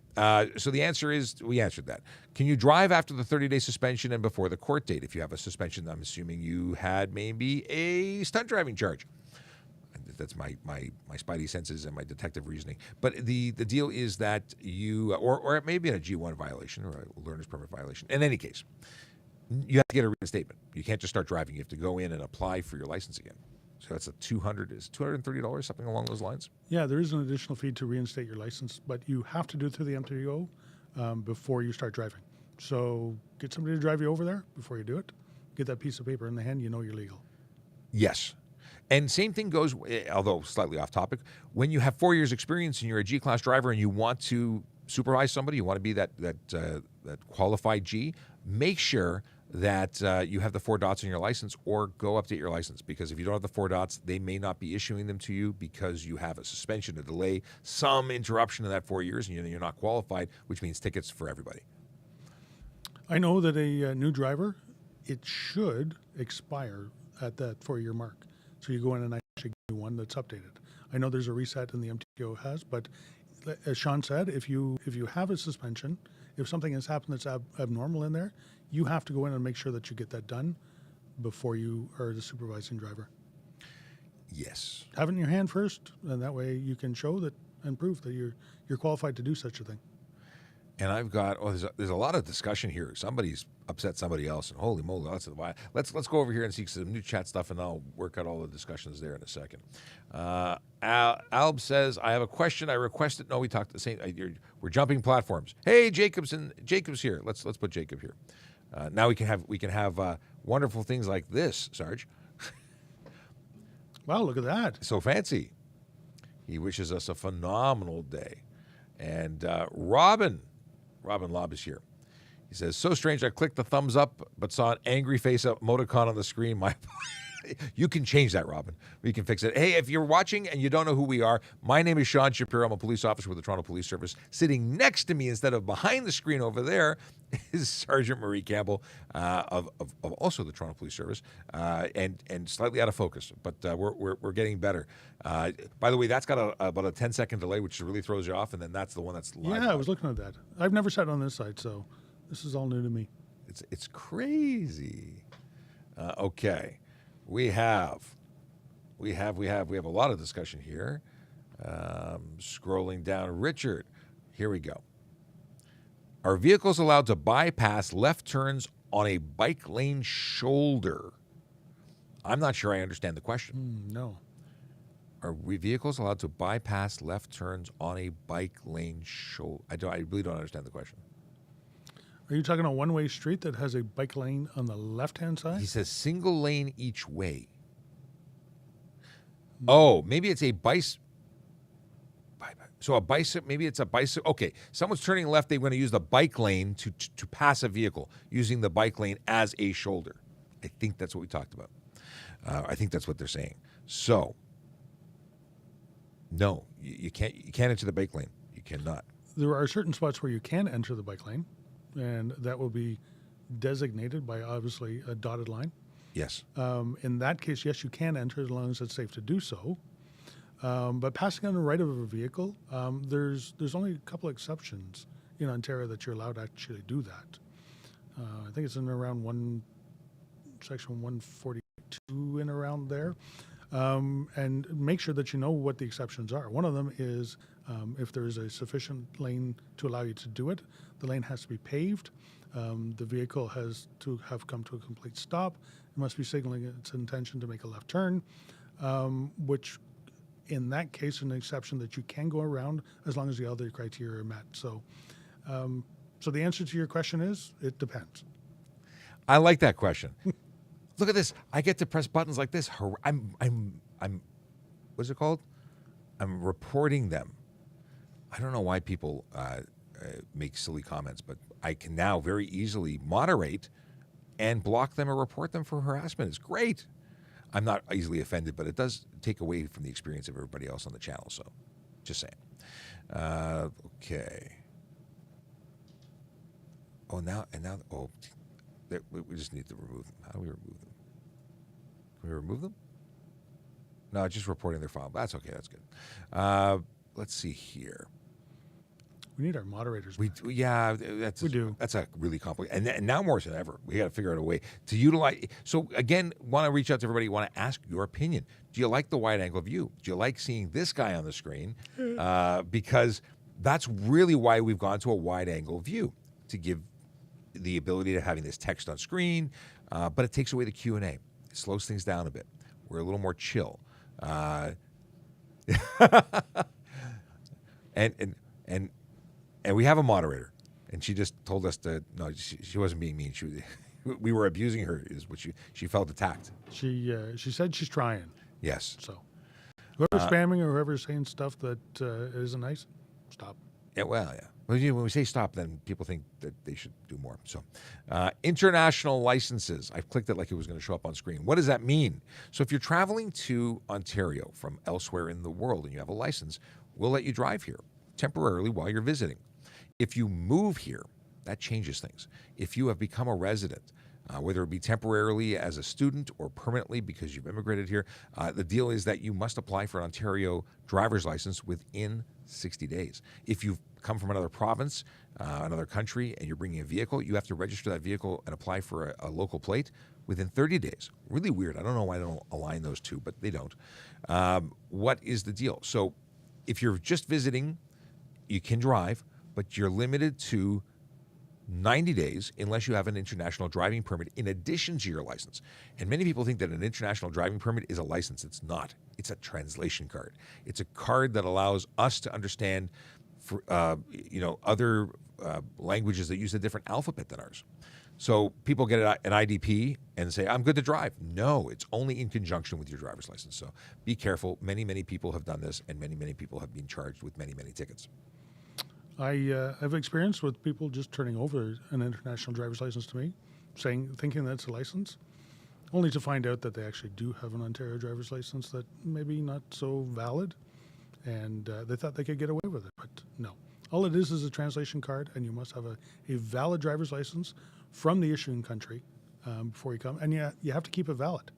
So the answer is we answered that. Can you drive after the 30-day suspension and before the court date? If you have a suspension, I'm assuming you had maybe a stunt driving charge. That's my spidey senses and my detective reasoning. But the deal is that you, or it may be a G1 violation or a learner's permit violation. In any case, you have to get a reinstatement. You can't just start driving. You have to go in and apply for your license again. So that's $230, something along those lines? Yeah, there is an additional fee to reinstate your license, but you have to do it through the MTO before you start driving. So get somebody to drive you over there before you do it. Get that piece of paper in the hand, you know you're legal. Yes. And same thing goes, although slightly off topic, when you have 4 years experience and you're a G-class driver and you want to supervise somebody, you want to be that qualified G, make sure that you have the 4 dots on your license, or go update your license, because if you don't have the 4 dots, they may not be issuing them to you because you have a suspension, a delay, some interruption in that 4 years, and you're not qualified, which means tickets for everybody. I know that a new driver, it should expire at that 4-year mark. So you go in and actually get one that's updated. I know there's a reset in the MTO has, but as Sean said, if you have a suspension, if something has happened that's abnormal in there, you have to go in and make sure that you get that done before you are the supervising driver. Yes. Have it in your hand first, and that way you can show that and prove that you're qualified to do such a thing. And I've got there's a lot of discussion here. Somebody's upset somebody else, and holy moly, let's go over here and see some new chat stuff, and I'll work out all the discussions there in a second. Alb says, I have a question. I requested. No, we talked the same. We're jumping platforms. Hey, Jacob's here. Let's put Jacob here. Now we can have wonderful things like this, Sarge. Wow, look at that. So fancy. He wishes us a phenomenal day. And Robin Lobb is here. He says, so strange, I clicked the thumbs up, but saw an angry face emoticon on the screen. You can change that, Robin. We can fix it. Hey, if you're watching and you don't know who we are, my name is Sean Shapiro. I'm a police officer with the Toronto Police Service. Sitting next to me, instead of behind the screen over there, is Sergeant Marie Campbell of also the Toronto Police Service, and slightly out of focus, but we're getting better. By the way, that's got about a 10-second delay, which really throws you off, and then that's the one that's live. Yeah, I was looking at that. I've never sat on this side, so this is all new to me. It's crazy. Okay, we have a lot of discussion here. Scrolling down, Richard. Here we go. Are vehicles allowed to bypass left turns on a bike lane shoulder? I'm not sure I understand the question. No. Are vehicles allowed to bypass left turns on a bike lane shoulder? I really don't understand the question. Are you talking a one-way street that has a bike lane on the left-hand side? He says single lane each way. Oh, maybe it's a bicycle. So a bicycle, maybe it's a bicycle. Okay, someone's turning left. They want to use the bike lane to pass a vehicle, using the bike lane as a shoulder. I think that's what we talked about. I think that's what they're saying. So, no, you can't enter the bike lane. You cannot. There are certain spots where you can enter the bike lane, and that will be designated by obviously a dotted line. Yes. In that case, yes, you can enter as long as it's safe to do so. But passing on the right of a vehicle, there's only a couple exceptions in Ontario that you're allowed to actually do that. I think it's in around section 142 in around there. And make sure that you know what the exceptions are. One of them is if there is a sufficient lane to allow you to do it, the lane has to be paved. The vehicle has to have come to a complete stop. It must be signaling its intention to make a left turn, which in that case, an exception that you can go around as long as the other criteria are met. So, so the answer to your question is, it depends. I like that question. Look at this. I get to press buttons like this. I'm what's it called? I'm reporting them. I don't know why people make silly comments, but I can now very easily moderate and block them or report them for harassment. It's great. I'm not easily offended, but it does take away from the experience of everybody else on the channel. So, just saying. Okay. Oh, we just need to remove them. How do we remove them? Can we remove them? No, just reporting their file. That's okay. That's good. Let's see here. We need our moderators. We do. That's a really complicated, and now more than ever, we got to figure out a way to utilize. So again, want to reach out to everybody. Want to ask your opinion. Do you like the wide angle view? Do you like seeing this guy on the screen? Because that's really why we've gone to a wide angle view, to give the ability to having this text on screen, but it takes away the Q&A. It slows things down a bit. We're a little more chill. And we have a moderator, and she just told us she wasn't being mean. We were abusing her, is what she felt attacked. She said she's trying. Yes. So whoever's spamming or whoever's saying stuff that isn't nice, stop. Yeah. Well, yeah. Well, when we say stop, then people think that they should do more. So, international licenses. I've clicked it like it was going to show up on screen. What does that mean? So if you're traveling to Ontario from elsewhere in the world and you have a license, we'll let you drive here temporarily while you're visiting. If you move here, that changes things. If you have become a resident, whether it be temporarily as a student or permanently because you've immigrated here, the deal is that you must apply for an Ontario driver's license within 60 days. If you've come from another province, another country, and you're bringing a vehicle, you have to register that vehicle and apply for a local plate within 30 days. Really weird. I don't know why they don't align those two, but they don't. What is the deal? So if you're just visiting, you can drive, but you're limited to 90 days unless you have an international driving permit in addition to your license. And many people think that an international driving permit is a license. It's not. It's a translation card. It's a card that allows us to understand other languages that use a different alphabet than ours. So people get an IDP and say, I'm good to drive. No, it's only in conjunction with your driver's license. So be careful. Many, many people have done this, and many, many people have been charged with many, many tickets. I have experience with people just turning over an international driver's license to me, thinking that's a license. only to find out that they actually do have an Ontario driver's license that maybe not so valid, and they thought they could get away with it, but no. All it is a translation card, and you must have a valid driver's license from the issuing country before you come, and you have to keep it valid.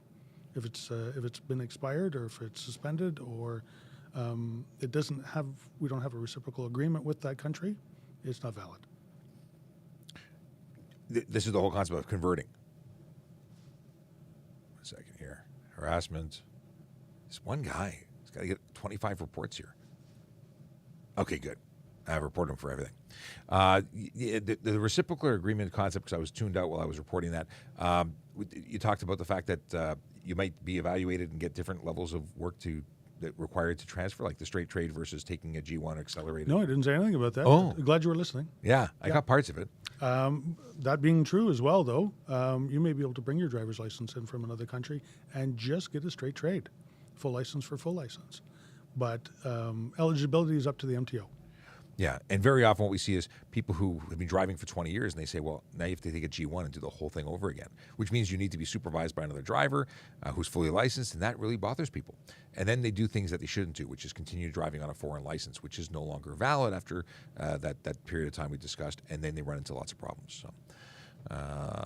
If it's been expired, or if it's suspended, or we don't have a reciprocal agreement with that country, it's not valid. This is the whole concept of converting. 1 second here. Harassment. This one guy, he's got to get 25 reports here. Okay, good. I've reported him for everything. The reciprocal agreement concept, because I was tuned out while I was reporting that, you talked about the fact that you might be evaluated and get different levels of work that required to transfer, like the straight trade versus taking a G1 accelerated. No, I didn't say anything about that. Oh. Glad you were listening. Yeah, I got parts of it. That being true as well, though, you may be able to bring your driver's license in from another country and just get a straight trade, full license for full license. But eligibility is up to the MTO. Yeah, and very often what we see is people who have been driving for 20 years, and they say, well, now you have to take a G1 and do the whole thing over again, which means you need to be supervised by another driver who's fully licensed, and that really bothers people. And then they do things that they shouldn't do, which is continue driving on a foreign license, which is no longer valid after that period of time we discussed, and then they run into lots of problems. So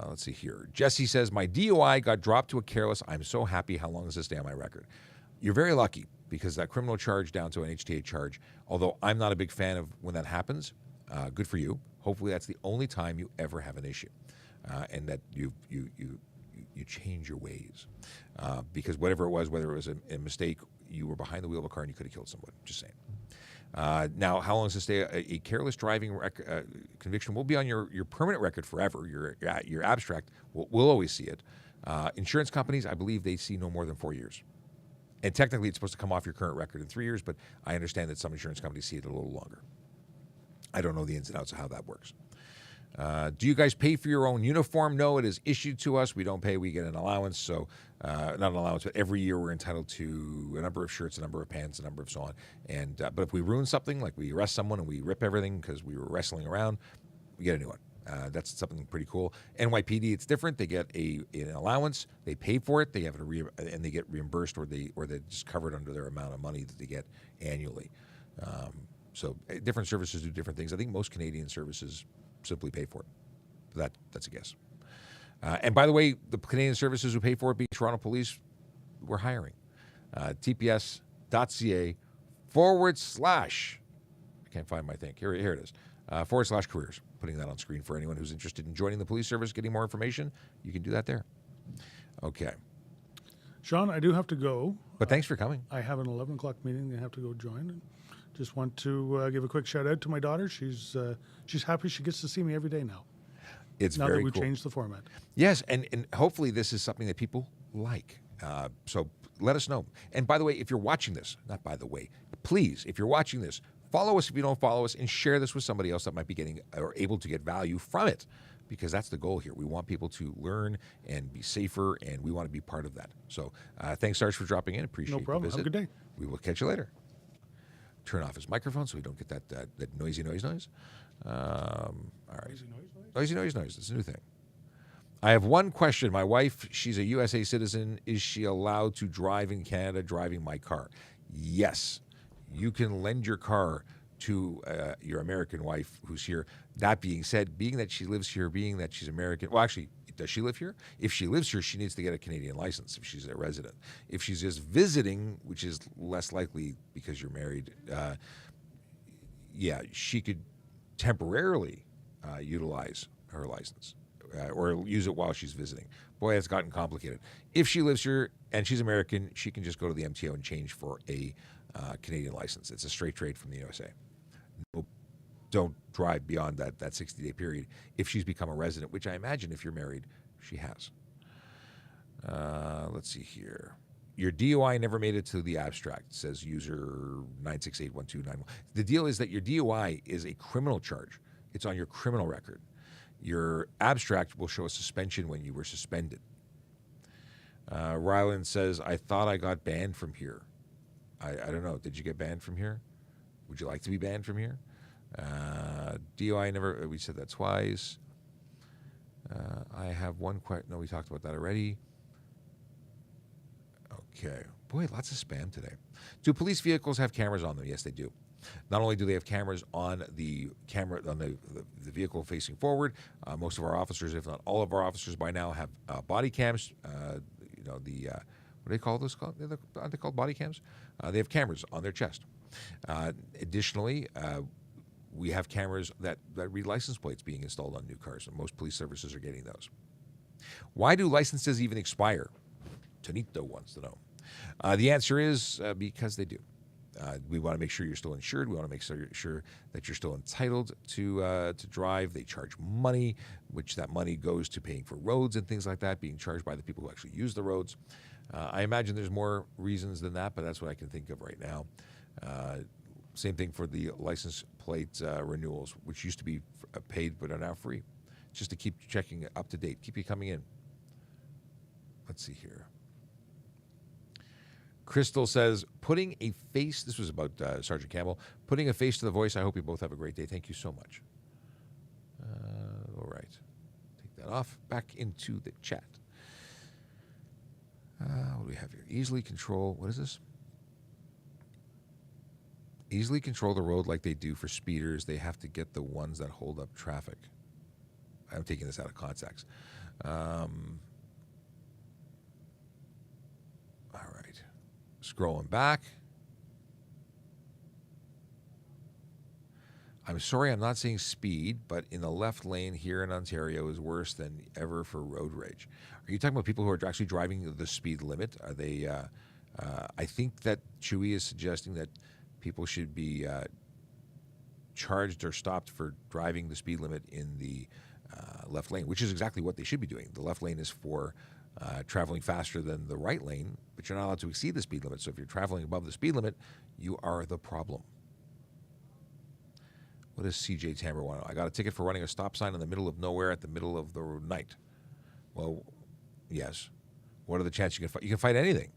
let's see here. Jesse says, my DUI got dropped to a careless. I'm so happy. How long does this stay on my record? You're very lucky, because that criminal charge down to an HTA charge, although I'm not a big fan of when that happens, good for you. Hopefully that's the only time you ever have an issue, and that you change your ways. Because whatever it was, whether it was a mistake, you were behind the wheel of a car and you could have killed someone, just saying. Now, how long does this stay? A careless driving conviction will be on your permanent record forever. Your abstract, we'll always see it. Insurance companies, I believe they see no more than 4 years. And technically, it's supposed to come off your current record in 3 years, but I understand that some insurance companies see it a little longer. I don't know the ins and outs of how that works. Do you guys pay for your own uniform? No, it is issued to us. We don't pay. We get an allowance. So not an allowance, but every year we're entitled to a number of shirts, a number of pants, a number of so on. And but if we ruin something, like we arrest someone and we rip everything because we were wrestling around, we get a new one. That's something pretty cool. NYPD, it's different. They get an allowance. They pay for it. They have it and they get reimbursed, or they're just covered under their amount of money that they get annually. So different services do different things. I think most Canadian services simply pay for it. That's a guess. And by the way, the Canadian services who pay for it, being Toronto Police, we're hiring. TPS.ca / I can't find my thing. Here it is. /careers. Putting that on screen for anyone who's interested in joining the police service, getting more information. You can do that there. Okay. Sean, I do have to go. But thanks for coming. I have an 11 o'clock meeting I have to go join. And just want to give a quick shout out to my daughter. She's happy she gets to see me every day now. It's now very that we've cool. changed the format. Yes, and hopefully this is something that people like. So let us know. And by the way, if you're watching this, not by the way, please, if you're watching this, follow us if you don't follow us, and share this with somebody else that might be getting or able to get value from it, because that's the goal here. We want people to learn and be safer, and we want to be part of that. So thanks, Sarge, for dropping in. Appreciate No problem. the visit. Have a good day. We will catch you later. Turn off his microphone so we don't get that noisy noise. All right. Noisy noise. It's a new thing. I have one question. My wife, she's a USA citizen. Is she allowed to drive in Canada driving my car? Yes. You can lend your car to your American wife who's here. That being said, being that she lives here, being that she's American, well, actually, does she live here? If she lives here, she needs to get a Canadian license if she's a resident. If she's just visiting, which is less likely because you're married, she could temporarily utilize her license or use it while she's visiting. Boy, it's gotten complicated. If she lives here and she's American, she can just go to the MTO and change for a Canadian license. It's a straight trade from the USA. No, don't drive beyond that 60-day period if she's become a resident, which I imagine if you're married, she has. Let's see here. Your DUI never made it to the abstract, says user 9681291. The deal is that your DUI is a criminal charge. It's on your criminal record. Your abstract will show a suspension when you were suspended. Ryland says, I thought I got banned from here. I don't know. Did you get banned from here? Would you like to be banned from here? DUI never, we said that twice. I have one question. No, we talked about that already. Okay. Boy, lots of spam today. Do police vehicles have cameras on them? Yes, they do. Not only do they have cameras on the the vehicle facing forward, most of our officers, if not all of our officers by now, have body cams. What do they call those? Aren't they called body cams? They have cameras on their chest. Additionally, we have cameras that read license plates being installed on new cars, and most police services are getting those. Why do licenses even expire? Tonito wants to know. The answer is because they do. We want to make sure you're still insured. We want to make sure that you're still entitled to drive. They charge money, which that money goes to paying for roads and things like that, being charged by the people who actually use the roads. I imagine there's more reasons than that, but that's what I can think of right now. Same thing for the license plate renewals, which used to be paid but are now free. Just to keep checking up to date, keep you coming in. Let's see here. Crystal says, putting a face, this was about Sergeant Campbell, putting a face to the voice. I hope you both have a great day. Thank you so much. All right. Take that off. Back into the chat. What do we have here? Easily control, what is this? Easily control the road like they do for speeders. They have to get the ones that hold up traffic. I'm taking this out of context. All right. Scrolling back. I'm sorry I'm not saying speed, but in the left lane here in Ontario is worse than ever for road rage. Are you talking about people who are actually driving the speed limit? Are they? I think that Chewy is suggesting that people should be charged or stopped for driving the speed limit in the left lane, which is exactly what they should be doing. The left lane is for traveling faster than the right lane, but you're not allowed to exceed the speed limit. So if you're traveling above the speed limit, you are the problem. What does CJ Tamber want to know? I got a ticket for running a stop sign in the middle of nowhere at the middle of the night. Well, yes. What are the chances you can fight? You can fight anything.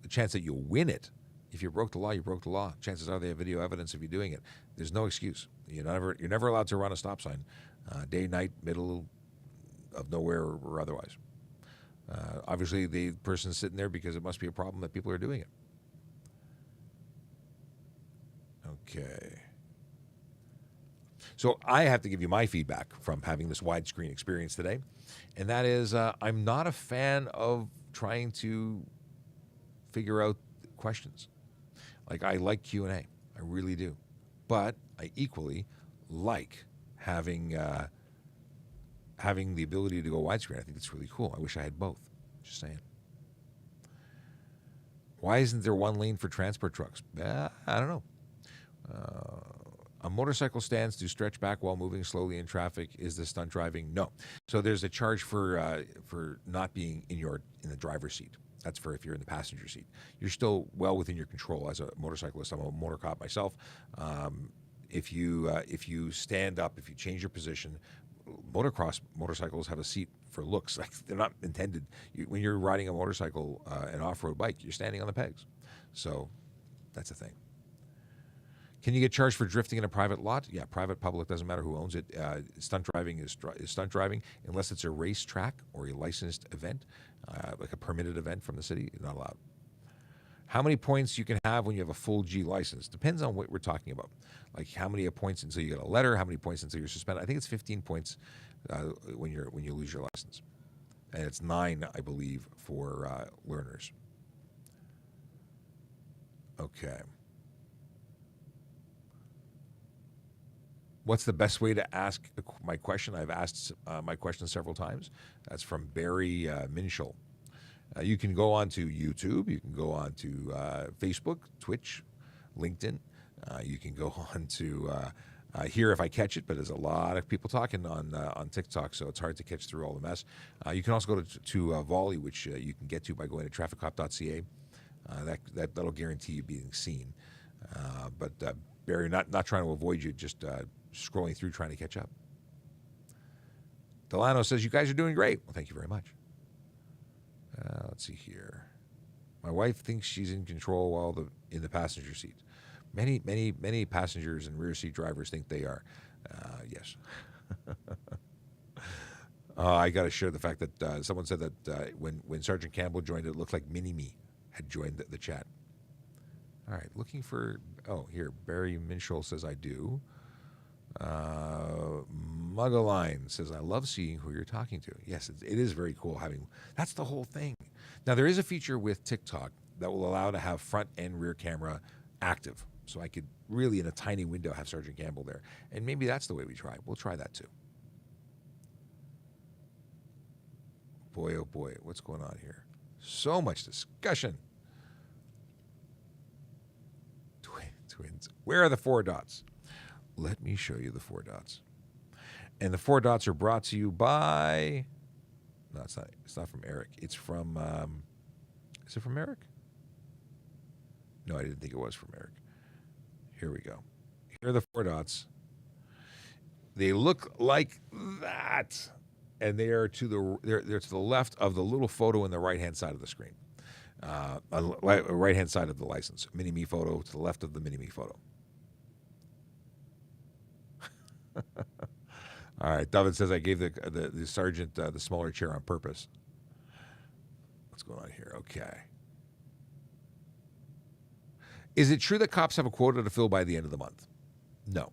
The chance that you'll win it. If you broke the law, you broke the law. Chances are they have video evidence of you doing it. There's no excuse. You're never allowed to run a stop sign, day, night, middle of nowhere, or otherwise. Obviously, the person's sitting there because it must be a problem that people are doing it. Okay. So I have to give you my feedback from having this widescreen experience today, and that is I'm not a fan of trying to figure out questions. Like, I like Q&A. I really do. But I equally like having the ability to go widescreen. I think it's really cool. I wish I had both. Just saying. Why isn't there one lane for transport trucks? I don't know. A motorcycle stands to stretch back while moving slowly in traffic. Is this stunt driving? No. So there's a charge for not being in the driver's seat. That's for if you're in the passenger seat. You're still well within your control as a motorcyclist. I'm a motor cop myself. If you stand up, if you change your position, motocross motorcycles have a seat for looks. Like, they're not intended. When you're riding a motorcycle, an off-road bike, you're standing on the pegs. So that's a thing. Can you get charged for drifting in a private lot? Yeah, private, public, doesn't matter who owns it. Stunt driving is stunt driving unless it's a racetrack or a licensed event, like a permitted event from the city. You're not allowed. How many points you can have when you have a full G license? Depends on what we're talking about. Like, how many points until you get a letter? How many points until you're suspended? I think it's 15 points when you lose your license, and it's 9, I believe, for learners. Okay. What's the best way to ask my question? I've asked my question several times. That's from Barry Minshall. You can go on to YouTube. You can go on to Facebook, Twitch, LinkedIn. You can go on to here if I catch it, but there's a lot of people talking on TikTok, so it's hard to catch through all the mess. You can also go to Volley, which you can get to by going to trafficcop.ca. That'll guarantee you being seen. But Barry, not trying to avoid you, just scrolling through trying to catch up. Delano says, you guys are doing great. Well, thank you very much. Let's see here. My wife thinks she's in control while in the passenger seat. Many passengers and rear seat drivers think they are. Yes. I got to share the fact that someone said that when Sergeant Campbell joined, it looked like Mini-Me. had joined the chat. All right, looking for, oh, here, Barry Minshall says, I do. Mugaline says, I love seeing who you're talking to. Yes, it is very cool having, that's the whole thing. Now, there is a feature with TikTok that will allow to have front and rear camera active. So I could really, in a tiny window, have Sergeant Campbell there. And maybe that's the way we try. We'll try that too. Boy, oh boy, what's going on here? So much discussion. Twins. Where are the 4 dots? Let me show you the 4 dots. And the 4 dots are brought to you by... No, it's not. It's not from Eric. It's from... is it from Eric? No, I didn't think it was from Eric. Here we go. Here are the 4 dots. They look like that. And they are to the they're to the left of the little photo in the right-hand side of the screen. Right-hand side of the license. Mini-me photo to the left of the mini-me photo. All right. David says I gave the sergeant the smaller chair on purpose. What's going on here? Okay. Is it true that cops have a quota to fill by the end of the month? No.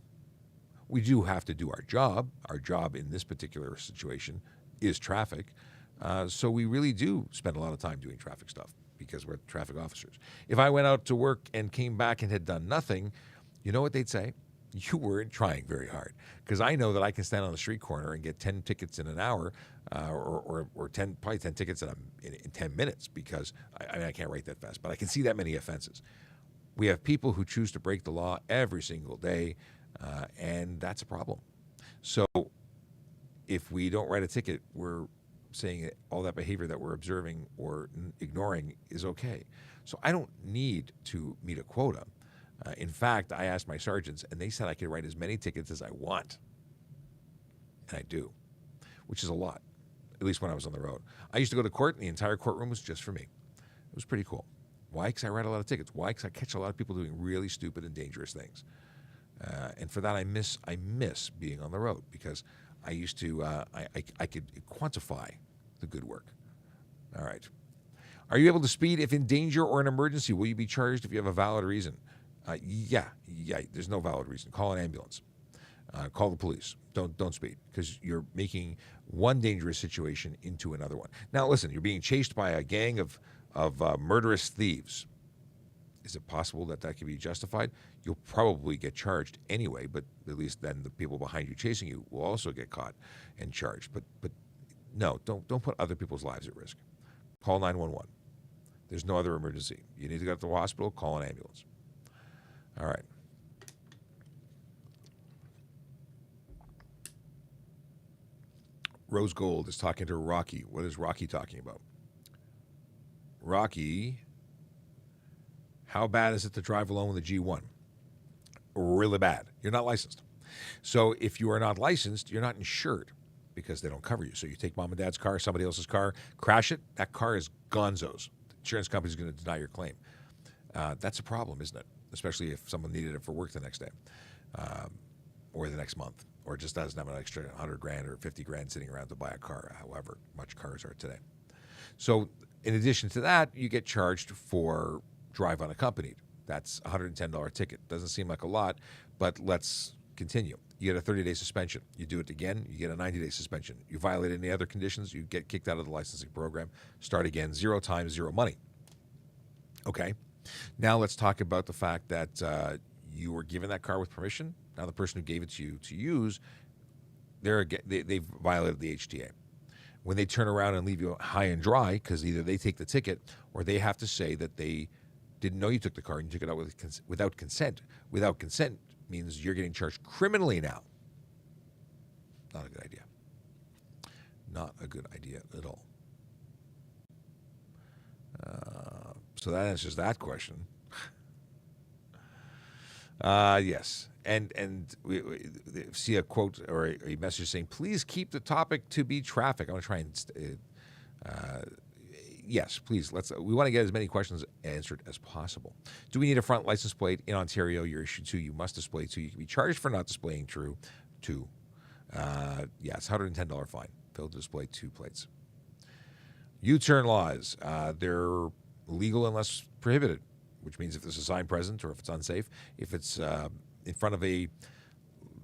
We do have to do our job. Our job in this particular situation is traffic. So we really do spend a lot of time doing traffic stuff because we're traffic officers. If I went out to work and came back and had done nothing, you know what they'd say? You weren't trying very hard. Because I know that I can stand on the street corner and get 10 tickets in an hour or probably 10 tickets in 10 minutes because I can't write that fast, but I can see that many offenses. We have people who choose to break the law every single day, and that's a problem. So if we don't write a ticket, we're saying that all that behavior that we're observing or ignoring is okay. So I don't need to meet a quota. In fact, I asked my sergeants, and they said I could write as many tickets as I want. And I do, which is a lot, at least when I was on the road. I used to go to court, and the entire courtroom was just for me. It was pretty cool. Why? Because I write a lot of tickets. Why? Because I catch a lot of people doing really stupid and dangerous things. And for that, I miss being on the road because I used to, I could quantify the good work. All right. Are you able to speed if in danger or an emergency? Will you be charged if you have a valid reason? Yeah. There's no valid reason. Call an ambulance. Call the police. Don't speed because you're making one dangerous situation into another one. Now, listen, you're being chased by a gang of murderous thieves. Is it possible that can be justified? You'll probably get charged anyway, but at least then the people behind you chasing you will also get caught and charged. But no, don't put other people's lives at risk. Call 911. There's no other emergency. You need to go to the hospital, call an ambulance. All right. Rose Gold is talking to Rocky. What is Rocky talking about? Rocky, how bad is it to drive alone with a G1? Really bad. You're not licensed. So if you are not licensed, you're not insured because they don't cover you. So you take mom and dad's car, somebody else's car, crash it, that car is gonzo's. The insurance company's going to deny your claim. That's a problem, isn't it? Especially if someone needed it for work the next day or the next month or just doesn't have an extra 100 grand or 50 grand sitting around to buy a car, however much cars are today. So in addition to that, you get charged for drive unaccompanied. That's a $110 ticket. Doesn't seem like a lot, but let's continue. You get a 30-day suspension. You do it again, you get a 90-day suspension. You violate any other conditions, you get kicked out of the licensing program. Start again, 0 time, 0 money. Okay. Now let's talk about the fact that you were given that car with permission. Now the person who gave it to you to use, they've violated the HTA. When they turn around and leave you high and dry, because either they take the ticket or they have to say that they didn't know you took the car and you took it out without consent. Without consent means you're getting charged criminally now. Not a good idea. Not a good idea at all. So that answers that question. Yes. And we see a quote or a message saying, please keep the topic to be traffic. I'm going to try and, yes, please. We want to get as many questions answered as possible. Do we need a front license plate? In Ontario, you're issued 2. You must display 2. You can be charged for not displaying 2. Yes, $110 fine. Failed to display 2 plates. U-turn laws. legal unless prohibited, which means if there's a sign present or if it's unsafe, if it's in front of a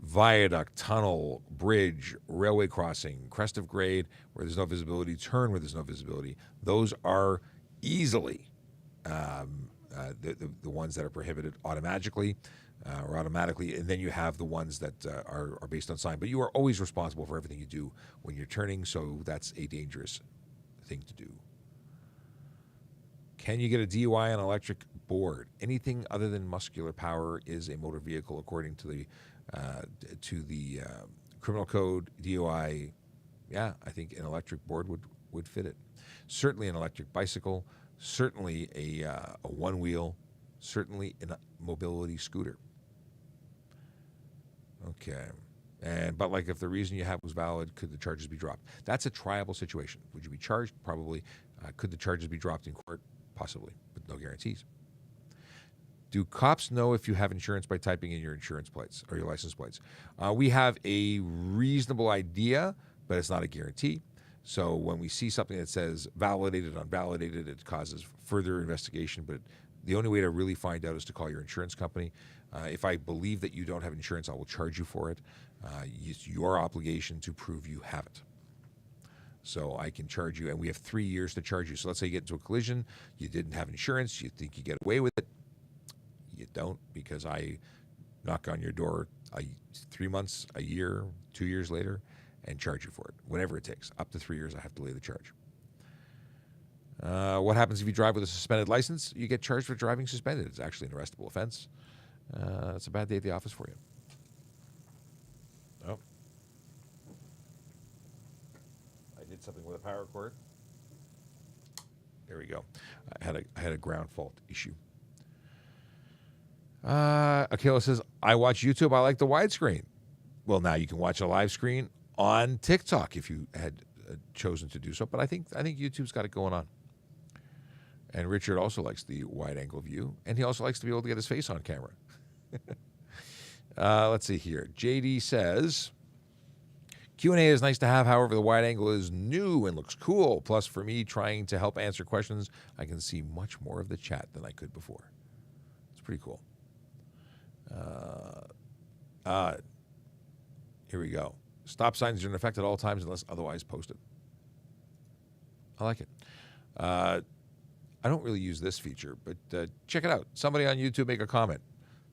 viaduct, tunnel, bridge, railway crossing, crest of grade where there's no visibility, turn where there's no visibility, those are easily the ones that are prohibited automatically or automatically, and then you have the ones that are based on sign. But you are always responsible for everything you do when you're turning, so that's a dangerous thing to do. Can you get a DUI on an electric board? Anything other than muscular power is a motor vehicle according to the criminal code. DUI, yeah, I think an electric board would fit it. Certainly an electric bicycle, certainly a one-wheel, certainly a mobility scooter. Okay. But like if the reason you have was valid, could the charges be dropped? That's a triable situation. Would you be charged? Probably. Could the charges be dropped in court? Possibly, but no guarantees. Do cops know if you have insurance by typing in your insurance plates or your license plates? We have a reasonable idea, but it's not a guarantee. So when we see something that says validated, unvalidated, it causes further investigation. But the only way to really find out is to call your insurance company. If I believe that you don't have insurance, I will charge you for it. It's your obligation to prove you have it. So I can charge you, and we have 3 years to charge you. So let's say you get into a collision, you didn't have insurance, you think you get away with it. You don't, because I knock on your door 3 months, a year, 2 years later, and charge you for it. Whatever it takes. Up to 3 years, I have to lay the charge. What happens if you drive with a suspended license? You get charged for driving suspended. It's actually an arrestable offense. It's a bad day at the office for you. Oh. I did something with a power cord. There we go. I had a ground fault issue. Akela says, I watch YouTube. I like the widescreen. Well, now you can watch a live screen on TikTok if you had chosen to do so. But I think YouTube's got it going on. And Richard also likes the wide angle view, and he also likes to be able to get his face on camera. Let's see here. JD says, Q&A is nice to have. However, the wide angle is new and looks cool. Plus, for me trying to help answer questions, I can see much more of the chat than I could before. It's pretty cool. Here we go. Stop signs are in effect at all times unless otherwise posted. I like it. I don't really use this feature, but check it out. Somebody on YouTube make a comment.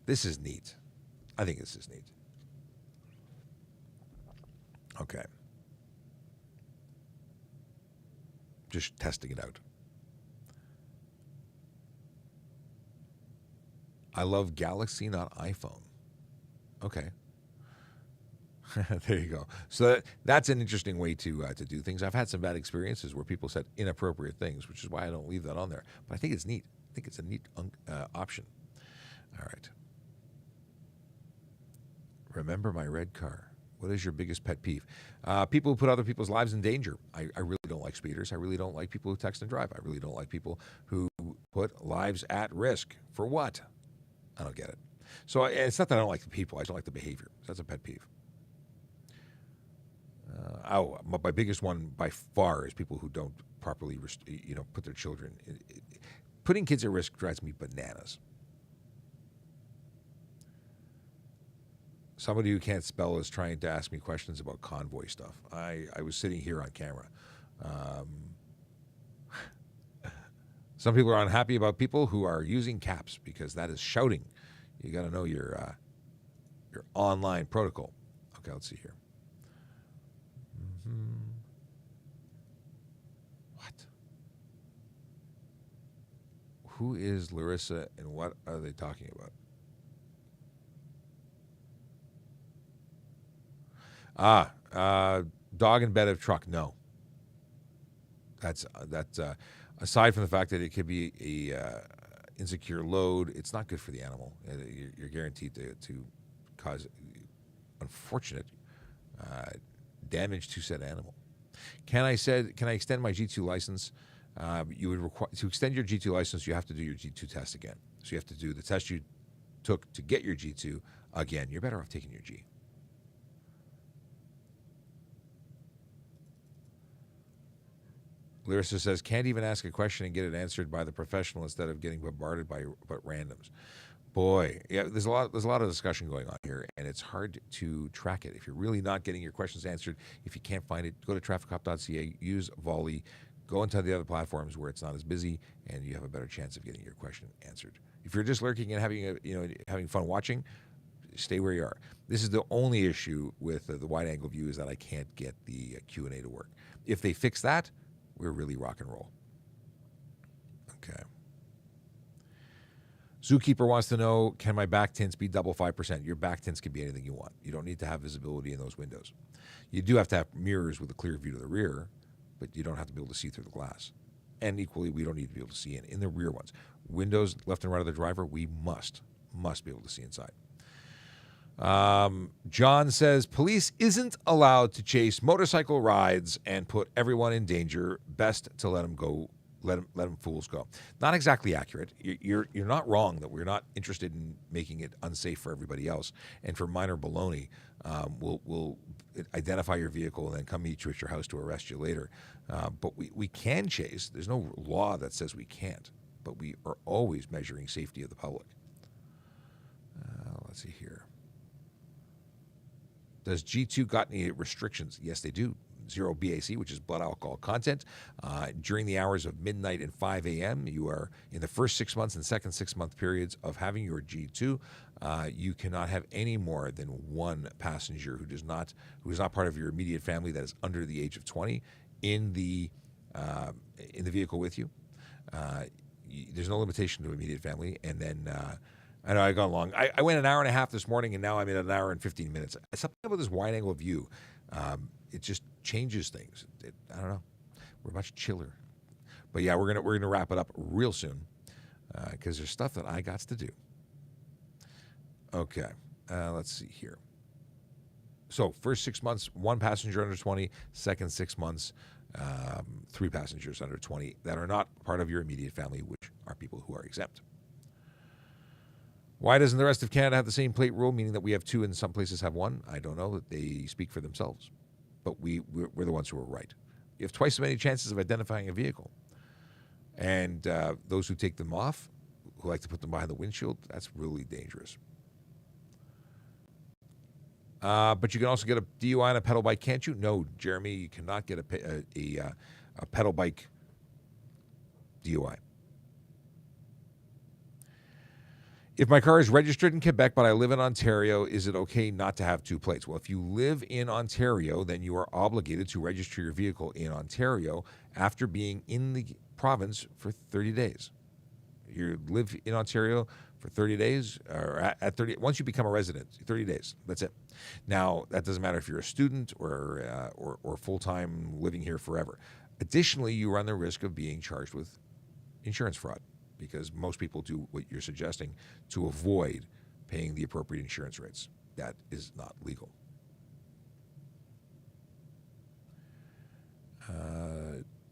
This is neat. I think this is neat. Okay. Just testing it out. I love Galaxy, not iPhone. Okay. There you go. So that's an interesting way to do things. I've had some bad experiences where people said inappropriate things, which is why I don't leave that on there. But I think it's neat. I think it's a neat option. All right. Remember my red car. What is your biggest pet peeve? People who put other people's lives in danger. I really don't like speeders. I really don't like people who text and drive. I really don't like people who put lives at risk. For what? I don't get it. So it's not that I don't like the people. I don't like the behavior. That's a pet peeve. My biggest one by far is people who don't properly, put their children. Putting kids at risk drives me bananas. Somebody who can't spell is trying to ask me questions about convoy stuff. I was sitting here on camera. Some people are unhappy about people who are using caps because that is shouting. You got to know your online protocol. Okay, let's see here. What? Who is Larissa and what are they talking about? Dog in bed of truck. No. That's aside from the fact that it could be a insecure load, it's not good for the animal. You're guaranteed to cause unfortunate damage to said animal. Can I extend my G2 license? You would require to extend your G2 license. You have to do your G2 test again. So you have to do the test you took to get your G2 again. You're better off taking your G. Larissa says, can't even ask a question and get it answered by the professional instead of getting bombarded by randoms. Boy, yeah, there's a lot of discussion going on here, and it's hard to track it. If you're really not getting your questions answered, if you can't find it, go to trafficcop.ca, use Volley, go into the other platforms where it's not as busy, and you have a better chance of getting your question answered. If you're just lurking and having fun watching, stay where you are. This is the only issue with the wide angle view is that I can't get the Q&A to work. If they fix that, we're really rock and roll. Okay. Zookeeper wants to know, can my back tints be double 5%? Your back tints can be anything you want. You don't need to have visibility in those windows. You do have to have mirrors with a clear view to the rear, but you don't have to be able to see through the glass. And equally, we don't need to be able to see in the rear ones. Windows left and right of the driver, we must be able to see inside. John says, police isn't allowed to chase motorcycle rides and put everyone in danger. Best to let them go. Let them fools go. Not exactly accurate. You're not wrong that we're not interested in making it unsafe for everybody else. And for minor baloney, we'll identify your vehicle and then come meet you at your house to arrest you later. But we can chase. There's no law that says we can't. But we are always measuring safety of the public. Let's see here. Does G2 got any restrictions? Yes, they do. 0 BAC, which is blood alcohol content. During the hours of midnight and 5 a.m., you are in the first 6 months and second 6 month periods of having your G2. You cannot have any more than one passenger who is not part of your immediate family that is under the age of 20 in the vehicle with you. There's no limitation to immediate family. And then I know I got long. I went an hour and a half this morning, and now I'm in an hour and 15 minutes. Something about this wide angle view. It just changes things. I don't know. We're much chiller. But yeah, we're gonna wrap it up real soon because there's stuff that I got to do. Okay, let's see here. So first 6 months, one passenger under 20. Second 6 months, 3 passengers under 20 that are not part of your immediate family, which are people who are exempt. Why doesn't the rest of Canada have the same plate rule, meaning that we have 2 and some places have 1? I don't know. That they speak for themselves. But we're the ones who are right. You have twice as many chances of identifying a vehicle. And those who take them off, who like to put them behind the windshield, that's really dangerous. But you can also get a DUI on a pedal bike, can't you? No, Jeremy, you cannot get a pedal bike DUI. If my car is registered in Quebec, but I live in Ontario, is it okay not to have 2 plates? Well, if you live in Ontario, then you are obligated to register your vehicle in Ontario after being in the province for 30 days. You live in Ontario for 30 days, or at 30. Once you become a resident, 30 days. That's it. Now, that doesn't matter if you're a student or full-time living here forever. Additionally, you run the risk of being charged with insurance fraud, because most people do what you're suggesting to avoid paying the appropriate insurance rates. That is not legal.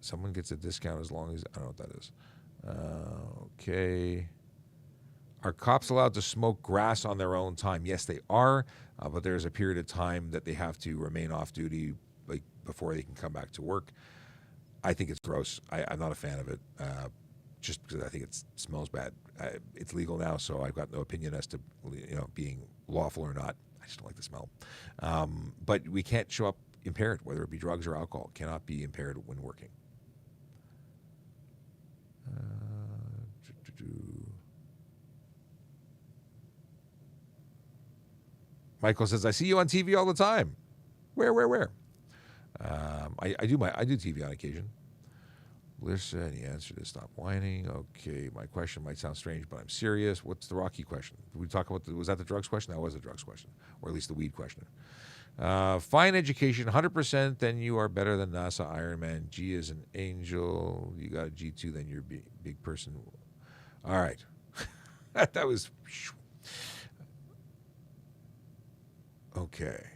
Someone gets a discount as long as, I don't know what that is. Okay. Are cops allowed to smoke grass on their own time? Yes, they are, but there's a period of time that they have to remain off duty before they can come back to work. I think it's gross. I'm not a fan of it. Just because I think it smells bad. It's legal now, so I've got no opinion as to being lawful or not. I just don't like the smell. But we can't show up impaired, whether it be drugs or alcohol. Cannot be impaired when working. Michael says, I see you on TV all the time. Where? I do TV on occasion. Listen, he answered it. Stop whining. Okay, my question might sound strange, but I'm serious. What's the Rocky question? Did we talk about was that the drugs question? That was the drugs question, or at least the weed question. Fine education, 100%. Then you are better than NASA, Iron Man. G is an angel. You got a G2, then you're a big person. All right, that was okay.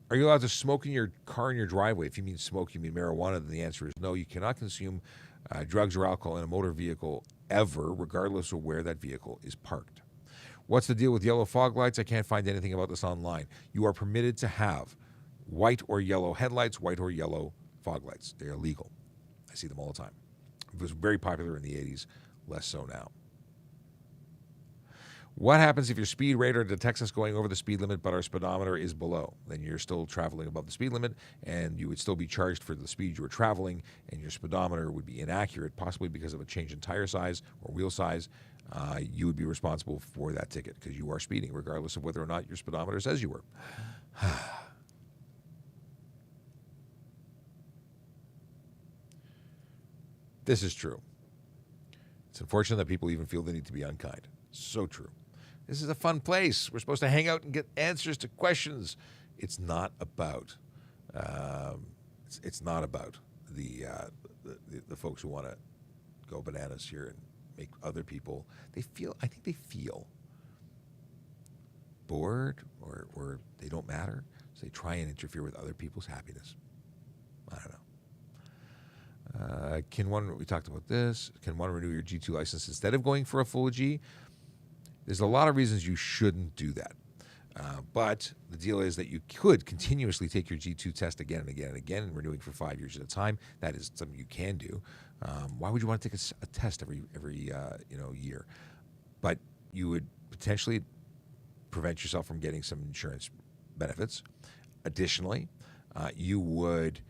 Are you allowed to smoke in your car in your driveway? If you mean smoke, you mean marijuana, then the answer is no. You cannot consume drugs or alcohol in a motor vehicle ever, regardless of where that vehicle is parked. What's the deal with yellow fog lights? I can't find anything about this online. You are permitted to have white or yellow headlights, white or yellow fog lights. They are legal. I see them all the time. It was very popular in the 80s, less so now. What happens if your speed radar detects us going over the speed limit, but our speedometer is below? Then you're still traveling above the speed limit, and you would still be charged for the speed you were traveling, and your speedometer would be inaccurate, possibly because of a change in tire size or wheel size. You would be responsible for that ticket because you are speeding, regardless of whether or not your speedometer says you were. This is true. It's unfortunate that people even feel the need to be unkind. So true. This is a fun place. We're supposed to hang out and get answers to questions. It's not about. It's not about the folks who want to go bananas here and make other people. I think they feel bored or they don't matter, so they try and interfere with other people's happiness. I don't know. We talked about this. Can one renew your G2 license instead of going for a full G? There's a lot of reasons you shouldn't do that. But the deal is that you could continuously take your G2 test again and again and again, and renewing for 5 years at a time. That is something you can do. Why would you want to take a test every year? But you would potentially prevent yourself from getting some insurance benefits. Additionally, you would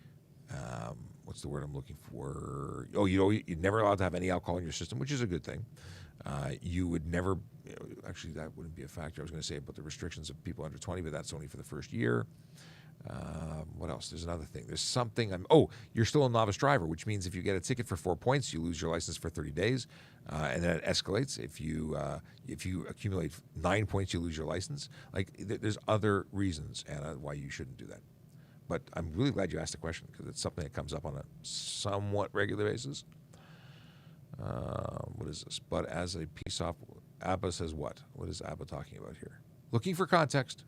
what's the word I'm looking for? Oh, you're never allowed to have any alcohol in your system, which is a good thing. You would never, actually that wouldn't be a factor. I was going to say about the restrictions of people under 20, but that's only for the first year. What else? There's another thing. There's something. You're still a novice driver, which means if you get a ticket for 4 points, you lose your license for 30 days, and then it escalates. If you accumulate 9 points, you lose your license. There's other reasons, Anna, why you shouldn't do that. But I'm really glad you asked the question because it's something that comes up on a somewhat regular basis. What is this? But as a piece off, ABBA says what? What is ABBA talking about here? Looking for context.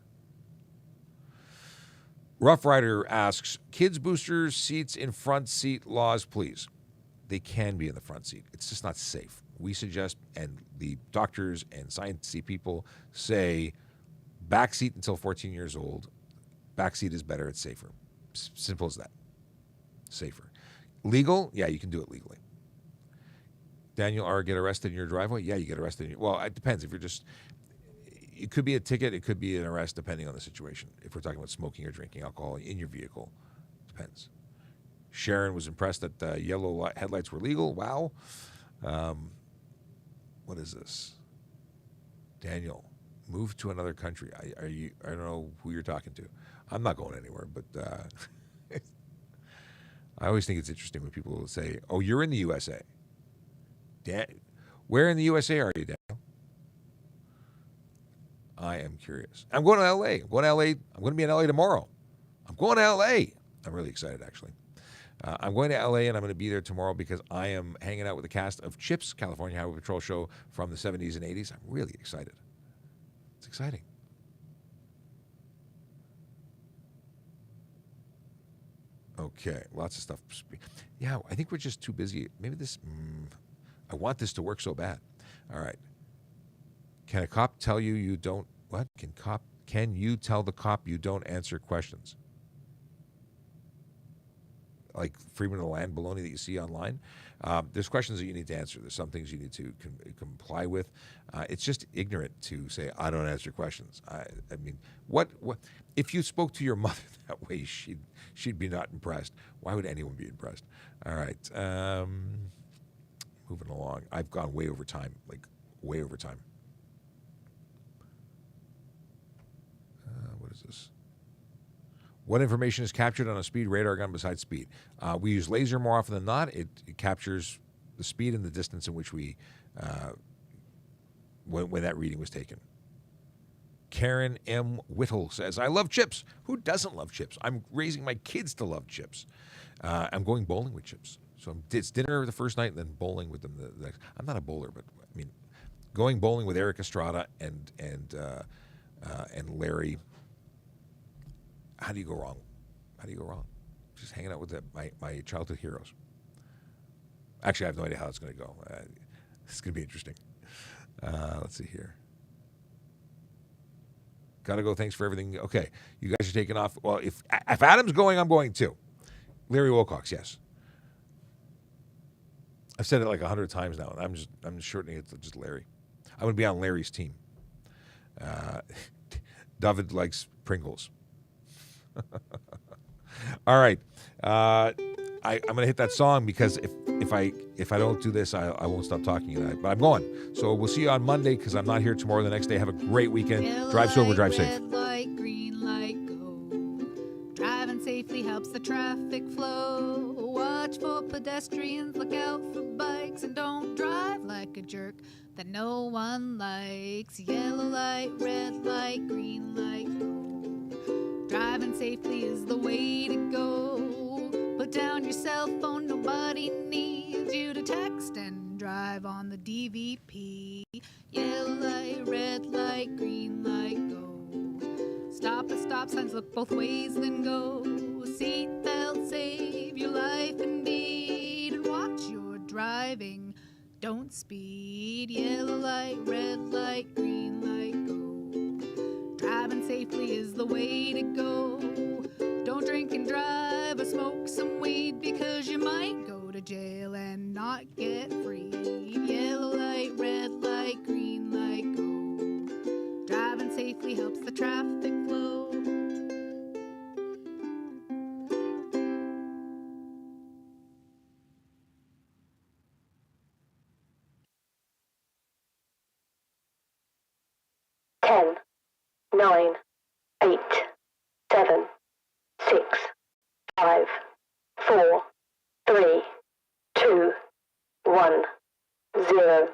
Rough Rider asks, kids boosters seats in front seat laws, please. They can be in the front seat. It's just not safe. We suggest, and the doctors and sciencey people say, back seat until 14 years old. Back seat is better. It's safer. Simple as that. Safer. Legal? Yeah, you can do it legally. Daniel R., get arrested in your driveway? Yeah, you get arrested. Well, it depends. If you're just, it could be a ticket. It could be an arrest, depending on the situation. If we're talking about smoking or drinking alcohol in your vehicle, depends. Sharon was impressed that the yellow headlights were legal. Wow. What is this? Daniel, move to another country. I don't know who you're talking to. I'm not going anywhere, but I always think it's interesting when people will say, "Oh, you're in the USA." Where in the USA are you, Daniel? I am curious. I'm going to LA. I'm going to be in LA tomorrow. I'm going to LA. I'm really excited, actually. I'm going to LA, and I'm going to be there tomorrow because I am hanging out with the cast of CHIPS, California Highway Patrol show from the 70s and 80s. I'm really excited. It's exciting. Okay, lots of stuff. Yeah, I think we're just too busy. Maybe this, I want this to work so bad. All right. Can a cop tell you don't, what? Can you tell the cop you don't answer questions? Like Freeman of the Land baloney that you see online. There's questions that you need to answer. There's some things you need to comply with. It's just ignorant to say, I don't answer questions. I mean, what if you spoke to your mother that way, she'd be not impressed. Why would anyone be impressed? All right. Moving along. I've gone way over time, like way over time. What is this? What information is captured on a speed radar gun besides speed? We use laser more often than not. It captures the speed and the distance in which we, when that reading was taken. Karen M. Whittle says, I love chips. Who doesn't love chips? I'm raising my kids to love chips. I'm going bowling with chips. So it's dinner the first night and then bowling with them the next. I'm not a bowler, but I mean, going bowling with Eric Estrada and Larry. How do you go wrong? How do you go wrong? Just hanging out with my childhood heroes. Actually, I have no idea how it's going to go. It's going to be interesting. Let's see here. Got to go. Thanks for everything. Okay, you guys are taking off. Well, if Adam's going, I'm going too. Larry Wilcox, yes. I've said it like 100 times now, and I'm just shortening it to just Larry. I'm going to be on Larry's team. David likes Pringles. All right. I'm going to hit that song because if I don't do this, I won't stop talking tonight. But I'm going. So we'll see you on Monday because I'm not here tomorrow. The next day. Have a great weekend. Yellow Drive sober, light, drive safe. red light, green light, go. Driving safely helps the traffic flow. Watch for pedestrians, look out for bikes, and don't drive like a jerk that no one likes. Yellow light, red light, green light, go. Driving safely is the way to go. Put down your cell phone, nobody needs you to text and drive on the DVP. Yellow light, red light, green light, go. Stop at stop signs, look both ways, then go. Seatbelt, save your life indeed, and watch your driving. Don't speed. Yellow light, red light, green light, go. Driving safely is the way to go. Don't drink and drive or smoke some weed because you might go to jail and not get free. Yellow light, red light, green light, go. Driving safely helps the traffic flow. Ten, 9, 8, 7, 6, 5, 4, 3, 2, 1, 0.